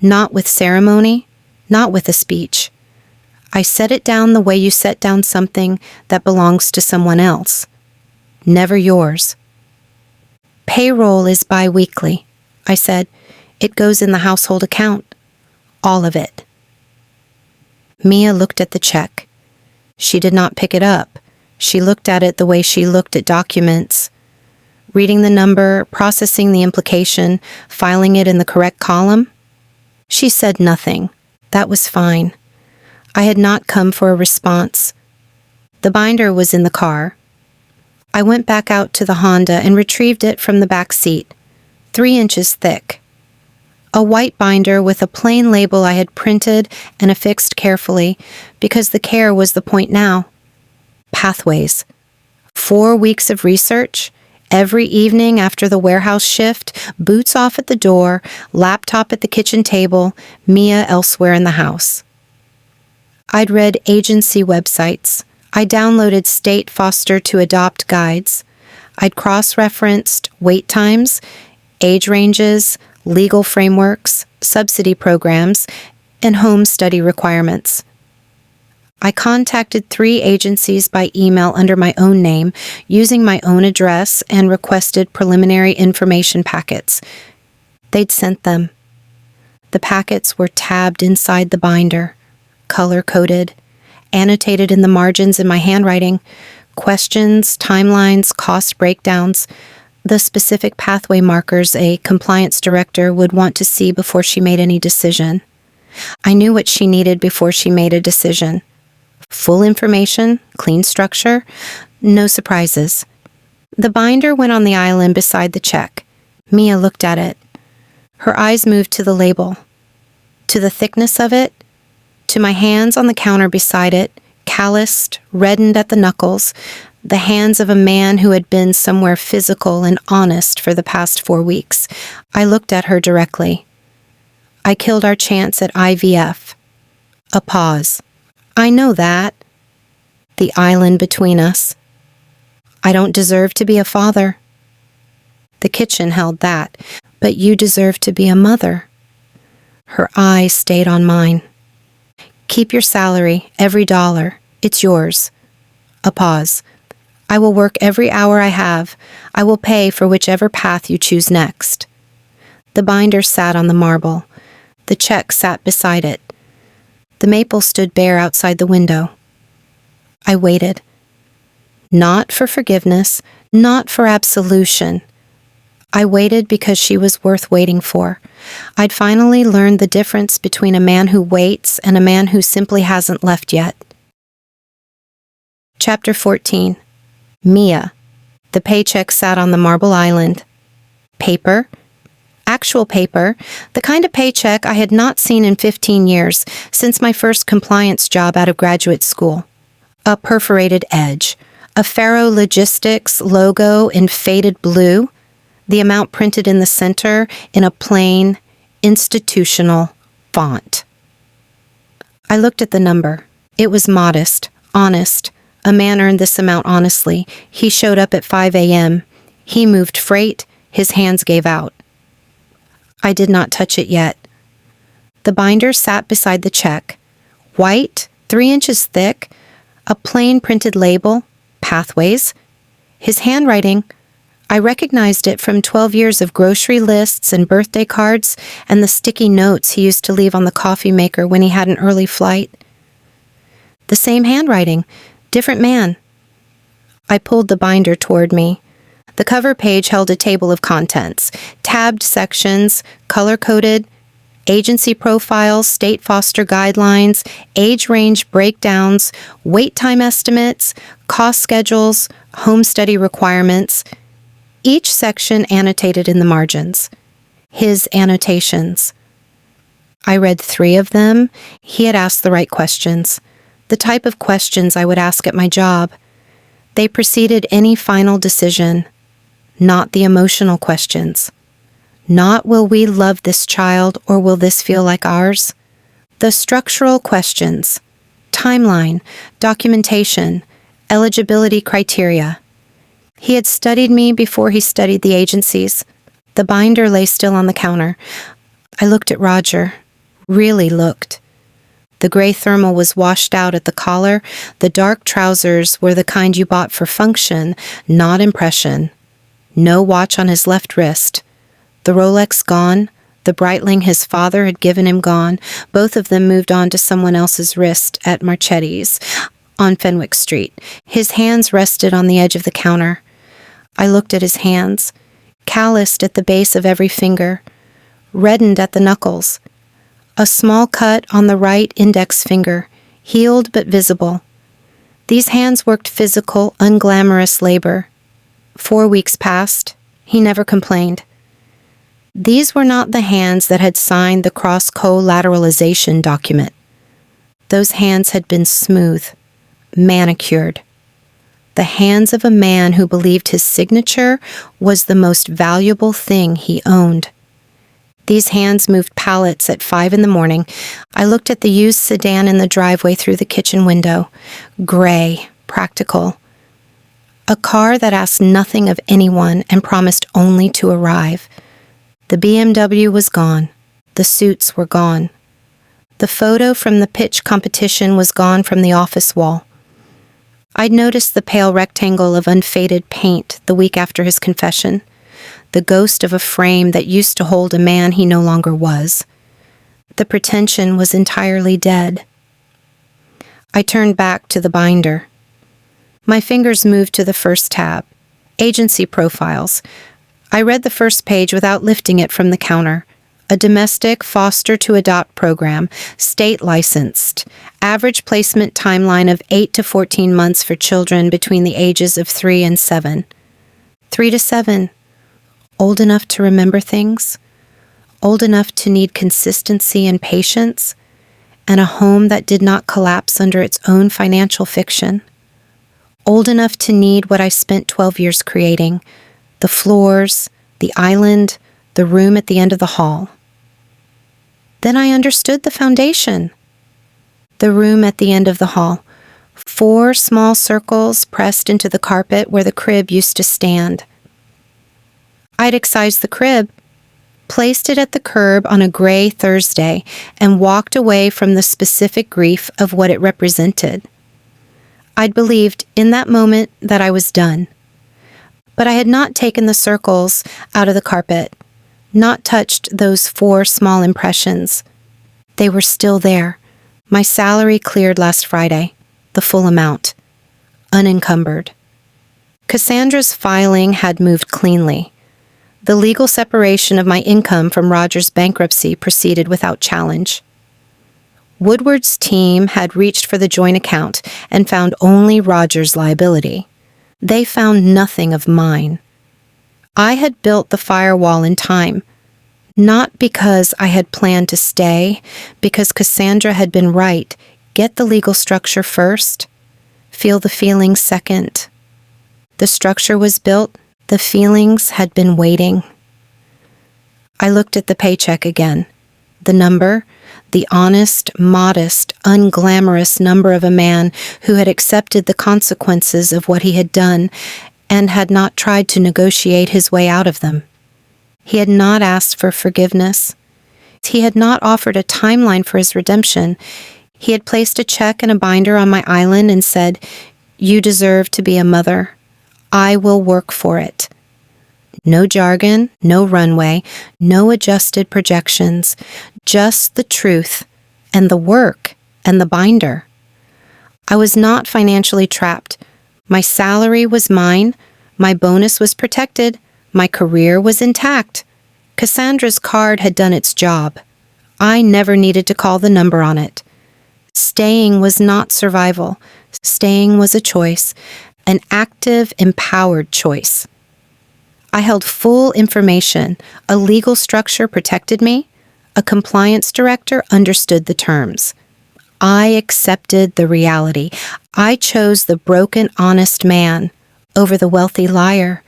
Speaker 1: Not with ceremony, not with a speech. I set it down the way you set down something that belongs to someone else. Never yours. Payroll is bi-weekly, I said. It goes in the household account. All of it. Mia looked at the check. She did not pick it up. She looked at it the way she looked at documents, reading the number, processing the implication, filing it in the correct column. She said nothing. That was fine. I had not come for a response. The binder was in the car. I went back out to the Honda and retrieved it from the back seat, 3 inches thick. A white binder with a plain label I had printed and affixed carefully, because the care was the point now. Pathways. 4 weeks of research. Every evening after the warehouse shift, boots off at the door, laptop at the kitchen table, Mia elsewhere in the house. I'd read agency websites. I downloaded state foster to adopt guides. I'd cross-referenced wait times, age ranges, legal frameworks, subsidy programs, and home study requirements. I contacted 3 agencies by email under my own name, using my own address, and requested preliminary information packets. They'd sent them. The packets were tabbed inside the binder, color-coded, annotated in the margins in my handwriting, questions, timelines, cost breakdowns, the specific pathway markers a compliance director would want to see before she made any decision. I knew what she needed before she made a decision. Full information, clean structure, no surprises. The binder went on the island beside the check. Mia looked at it. Her eyes moved to the label, to the thickness of it, to my hands on the counter beside it, calloused, reddened at the knuckles, the hands of a man who had been somewhere physical and honest for the past 4 weeks. I looked at her directly. I killed our chance at IVF. A pause. I know that. The island between us. I don't deserve to be a father. The kitchen held that, but you deserve to be a mother. Her eyes stayed on mine. Keep your salary, every dollar. It's yours. A pause. I will work every hour I have. I will pay for whichever path you choose next. The binder sat on the marble. The check sat beside it. The maple stood bare outside the window. I waited. Not for forgiveness, not for absolution. I waited because she was worth waiting for. I'd finally learned the difference between a man who waits and a man who simply hasn't left yet. Chapter 14. Mia. The paycheck sat on the marble island. Paper. Actual paper, the kind of paycheck I had not seen in 15 years, since my first compliance job out of graduate school. A perforated edge, a Faro Logistics logo in faded blue, the amount printed in the center in a plain, institutional font. I looked at the number. It was modest, honest. A man earned this amount honestly. He showed up at 5 a.m. He moved freight. His hands gave out. I did not touch it yet. The binder sat beside the check. White, 3 inches thick, a plain printed label, pathways. His handwriting, I recognized it from 12 years of grocery lists and birthday cards and the sticky notes he used to leave on the coffee maker when he had an early flight. The same handwriting, different man. I pulled the binder toward me. The cover page held a table of contents, tabbed sections, color-coded, agency profiles, state foster guidelines, age range breakdowns, wait time estimates, cost schedules, home study requirements, each section annotated in the margins. His annotations. I read 3 of them. He had asked the right questions, the type of questions I would ask at my job. They preceded any final decision. Not the emotional questions. Not will we love this child or will this feel like ours? The structural questions. Timeline, documentation, eligibility criteria. He had studied me before he studied the agencies. The binder lay still on the counter. I looked at Roger. Really looked. The gray thermal was washed out at the collar. The dark trousers were the kind you bought for function, not impression. No watch on his left wrist. The Rolex gone, The Breitling his father had given him gone. Both of them moved on to someone else's wrist at Marchetti's on Fenwick Street. His hands rested on the edge of the counter. I looked at his hands, calloused at the base of every finger, reddened at the knuckles. A small cut on the right index finger, healed but visible. These hands worked physical, unglamorous labor. 4 weeks passed. He never complained. These were not the hands that had signed the cross-collateralization document. Those hands had been smooth, manicured. The hands of a man who believed his signature was the most valuable thing he owned. These hands moved pallets at 5 a.m. I looked at the used sedan in the driveway through the kitchen window. Gray, practical. A car that asked nothing of anyone and promised only to arrive. The BMW was gone. The suits were gone. The photo from the pitch competition was gone from the office wall. I'd noticed the pale rectangle of unfaded paint the week after his confession, the ghost of a frame that used to hold a man he no longer was. The pretension was entirely dead. I turned back to the binder. My fingers moved to the first tab, Agency Profiles. I read the first page without lifting it from the counter. A domestic foster-to-adopt program, state-licensed. Average placement timeline of 8 to 14 months for children between the ages of 3 and 7. 3 to 7. Old enough to remember things. Old enough to need consistency and patience. And a home that did not collapse under its own financial fiction. Old enough to need what I spent 12 years creating. The floors, the island, the room at the end of the hall. Then I understood the foundation. The room at the end of the hall. 4 small circles pressed into the carpet where the crib used to stand. I'd excised the crib, placed it at the curb on a gray Thursday, and walked away from the specific grief of what it represented. I'd believed in that moment that I was done. But I had not taken the circles out of the carpet, not touched those 4 small impressions. They were still there. My salary cleared last Friday, the full amount, unencumbered. Cassandra's filing had moved cleanly. The legal separation of my income from Roger's bankruptcy proceeded without challenge. Woodward's team had reached for the joint account and found only Roger's liability. They found nothing of mine. I had built the firewall in time, not because I had planned to stay, because Cassandra had been right. Get the legal structure first, feel the feelings second. The structure was built, the feelings had been waiting. I looked at the paycheck again. The number, the honest, modest, unglamorous number of a man who had accepted the consequences of what he had done and had not tried to negotiate his way out of them. He had not asked for forgiveness. He had not offered a timeline for his redemption. He had placed a check and a binder on my island and said, "You deserve to be a mother. I will work for it." No jargon, no runway, no adjusted projections, just the truth and the work and the binder. I was not financially trapped. My salary was mine, my bonus was protected, my career was intact. Cassandra's card had done its job. I never needed to call the number on it. Staying was not survival. Staying was a choice, an active, empowered choice. I held full information. A legal structure protected me. A compliance director understood the terms. I accepted the reality. I chose the broken, honest man over the wealthy liar,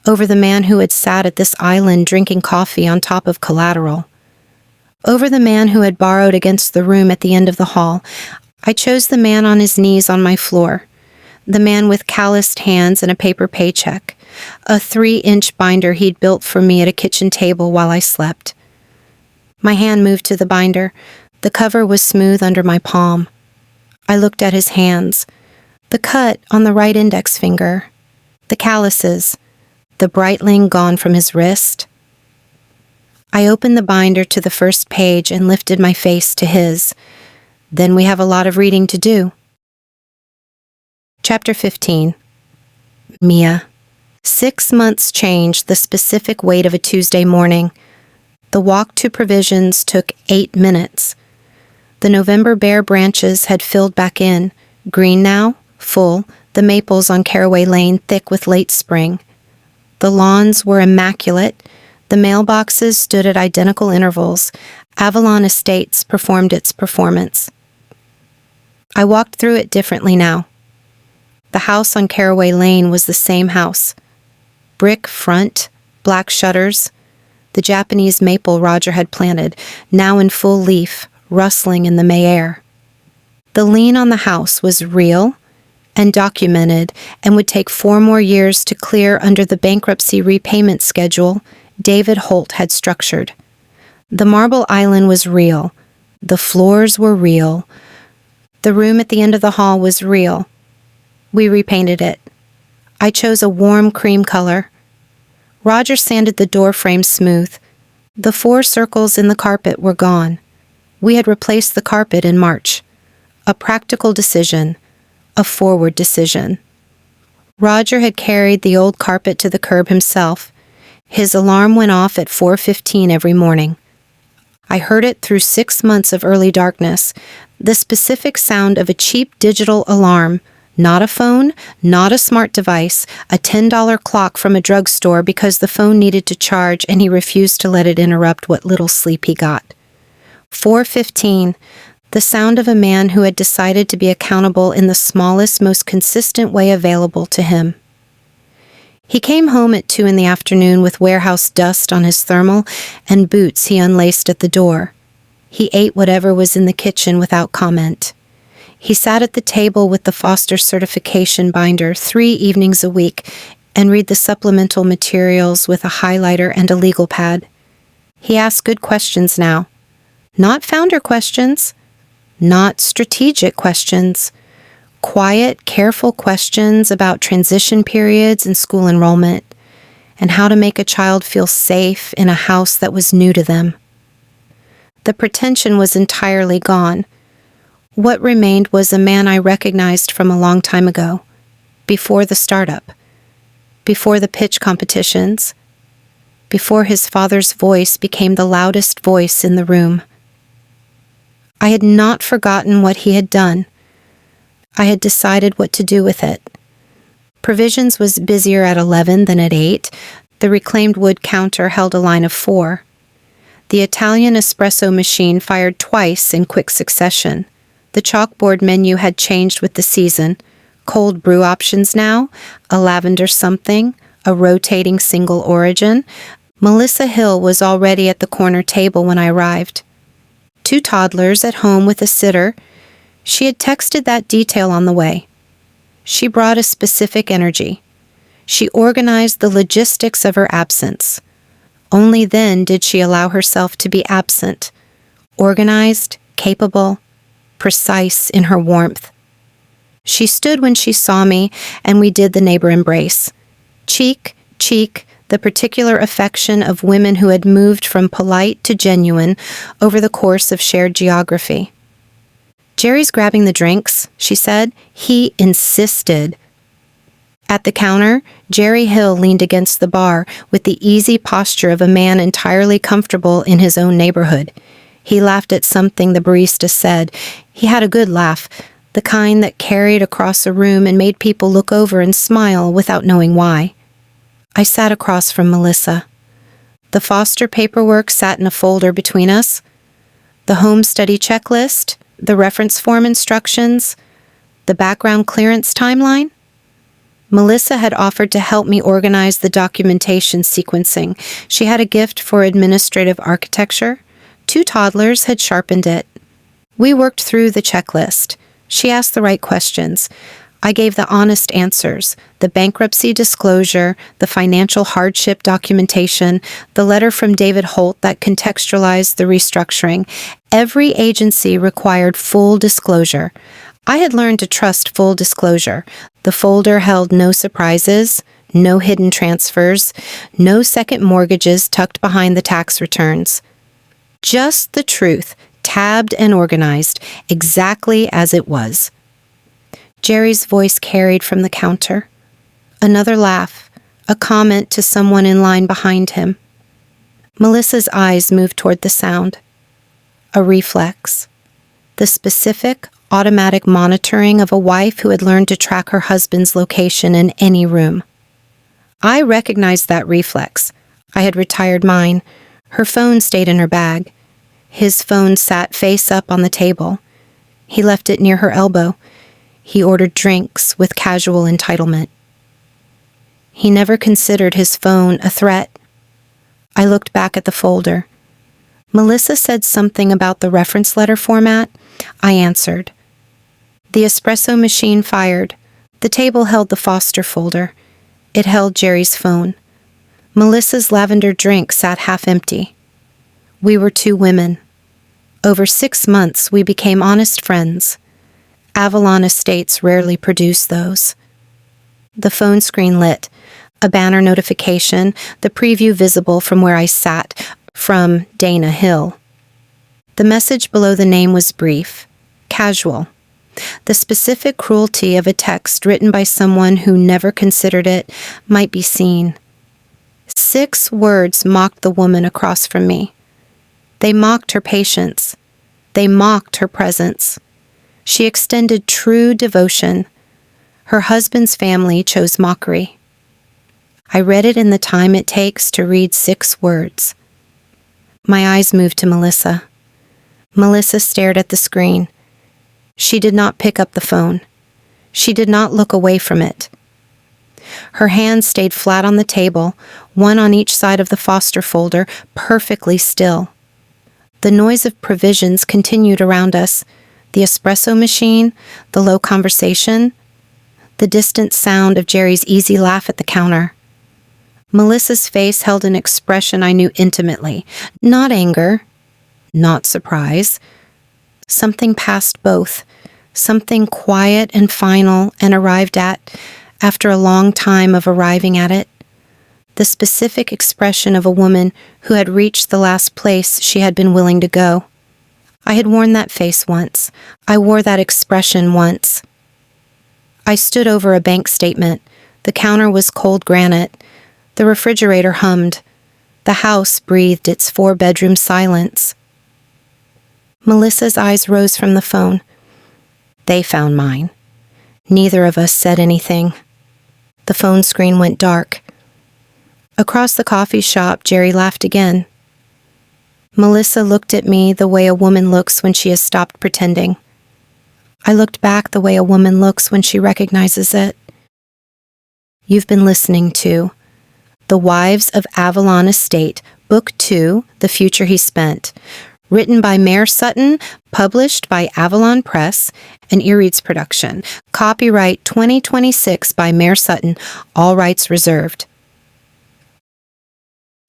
Speaker 1: over the man who had sat at this island drinking coffee on top of collateral, over the man who had borrowed against the room at the end of the hall. I chose the man on his knees on my floor, the man with calloused hands and a paper paycheck, a 3-inch binder he'd built for me at a kitchen table while I slept. My hand moved to the binder. The cover was smooth under my palm. I looked at his hands, the cut on the right index finger, the calluses, the Breitling gone from his wrist. I opened the binder to the first page and lifted my face to his. Then we have a lot of reading to do. Chapter 15. Mia. 6 months changed the specific weight of a Tuesday morning. The walk to Provisions took 8 minutes. The November bare branches had filled back in, green now, full, the maples on Caraway Lane thick with late spring. The lawns were immaculate. The mailboxes stood at identical intervals. Avalon Estates performed its performance. I walked through it differently now. The house on Caraway Lane was the same house. Brick front, black shutters, the Japanese maple Roger had planted, now in full leaf, rustling in the May air. The lien on the house was real and documented and would take 4 more years to clear under the bankruptcy repayment schedule David Holt had structured. The marble island was real. The floors were real. The room at the end of the hall was real. We repainted it. I chose a warm cream color. Roger sanded the door frame smooth. The 4 circles in the carpet were gone. We had replaced the carpet in March. A practical decision. A forward decision. Roger had carried the old carpet to the curb himself. His alarm went off at 4:15 every morning. I heard it through 6 months of early darkness, the specific sound of a cheap digital alarm, not a phone, not a smart device, a $10 clock from a drugstore because the phone needed to charge and he refused to let it interrupt what little sleep he got. 4:15, the sound of a man who had decided to be accountable in the smallest, most consistent way available to him. He came home at 2 in the afternoon with warehouse dust on his thermal and boots he unlaced at the door. He ate whatever was in the kitchen without comment. He sat at the table with the Foster certification binder 3 evenings a week and read the supplemental materials with a highlighter and a legal pad. He asked good questions now. Not founder questions, not strategic questions. Quiet, careful questions about transition periods and school enrollment, and how to make a child feel safe in a house that was new to them. The pretension was entirely gone. What remained was a man I recognized from a long time ago, before the startup, before the pitch competitions, before his father's voice became the loudest voice in the room. I had not forgotten what he had done. I had decided what to do with it. Provisions was busier at 11 than at 8. The reclaimed wood counter held a line of 4. The Italian espresso machine fired twice in quick succession. The chalkboard menu had changed with the season. Cold brew options now, a lavender something, a rotating single origin. Melissa Hill was already at the corner table when I arrived. 2 toddlers at home with a sitter. She had texted that detail on the way. She brought a specific energy. She organized the logistics of her absence. Only then did she allow herself to be absent, organized, capable, precise in her warmth. She stood when she saw me, and we did the neighbor embrace. Cheek, the particular affection of women who had moved from polite to genuine over the course of shared geography. "Jerry's grabbing the drinks," she said. He insisted. At the counter, Jerry Hill leaned against the bar with the easy posture of a man entirely comfortable in his own neighborhood. He laughed at something the barista said. He had a good laugh, the kind that carried across a room and made people look over and smile without knowing why. I sat across from Melissa. The Foster paperwork sat in a folder between us. The home study checklist, the reference form instructions, the background clearance timeline. Melissa had offered to help me organize the documentation sequencing. She had a gift for administrative architecture. 2 toddlers had sharpened it. We worked through the checklist. She asked the right questions. I gave the honest answers, the bankruptcy disclosure, the financial hardship documentation, the letter from David Holt that contextualized the restructuring. Every agency required full disclosure. I had learned to trust full disclosure. The folder held no surprises, No hidden transfers, no second mortgages tucked behind the tax returns. Just the truth, tabbed and organized, exactly as it was. Jerry's voice carried from the counter. Another laugh, a comment to someone in line behind him. Melissa's eyes moved toward the sound. A reflex. The specific, automatic monitoring of a wife who had learned to track her husband's location in any room. I recognized that reflex. I had retired mine. Her phone stayed in her bag. His phone sat face up on the table. He left it near her elbow. He ordered drinks with casual entitlement. He never considered his phone a threat. I looked back at the folder. Melissa said something about the reference letter format. I answered. The espresso machine fired. The table held the Foster folder. It held Jerry's phone. Melissa's lavender drink sat half empty. We were two women. Over 6 months, we became honest friends. Avalon estates rarely produce those. The phone screen lit. A banner notification, the preview visible from where I sat, from Dana Hill. The message below the name was brief, casual. The specific cruelty of a text written by someone who never considered it might be seen. 6 words mocked the woman across from me. They mocked her patience. They mocked her presence. She extended true devotion. Her husband's family chose mockery. I read it in the time it takes to read 6 words. My eyes moved to Melissa. Melissa stared at the screen. She did not pick up the phone. She did not look away from it. Her hands stayed flat on the table, one on each side of the Foster folder, perfectly still. The noise of provisions continued around us. The espresso machine, the low conversation, the distant sound of Jerry's easy laugh at the counter. Melissa's face held an expression I knew intimately. Not anger, not surprise. Something past both. Something quiet and final and arrived at, after a long time of arriving at it. The specific expression of a woman who had reached the last place she had been willing to go. I had worn that face once. I wore that expression once. I stood over a bank statement. The counter was cold granite. The refrigerator hummed. The house breathed its 4-bedroom silence. Melissa's eyes rose from the phone. They found mine. Neither of us said anything. The phone screen went dark. Across the coffee shop, Jerry laughed again. Melissa looked at me the way a woman looks when she has stopped pretending. I looked back the way a woman looks when she recognizes it. You've been listening to The Wives of Avalon Estate, Book 2, The Future He Spent, written by Mare Sutton, published by Avalon Press, an eReads production. Copyright 2026 by Mare Sutton, all rights reserved.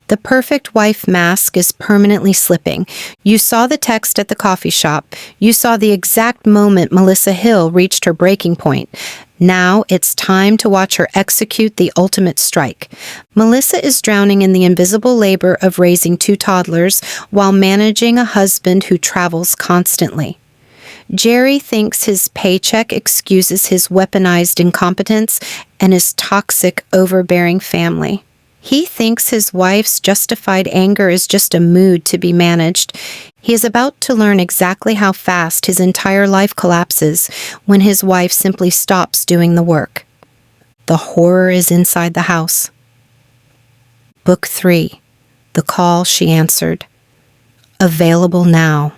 Speaker 1: The perfect wife mask is permanently slipping. You saw the text at the coffee shop. You saw the exact moment Melissa Hill reached her breaking point. Now it's time to watch her execute the ultimate strike. Melissa is drowning in the invisible labor of raising 2 toddlers while managing a husband who travels constantly. Jerry thinks his paycheck excuses his weaponized incompetence and his toxic, overbearing family. He thinks his wife's justified anger is just a mood to be managed. He is about to learn exactly how fast his entire life collapses when his wife simply stops doing the work. The horror is inside the house. Book 3, The Call She Answered. Available now.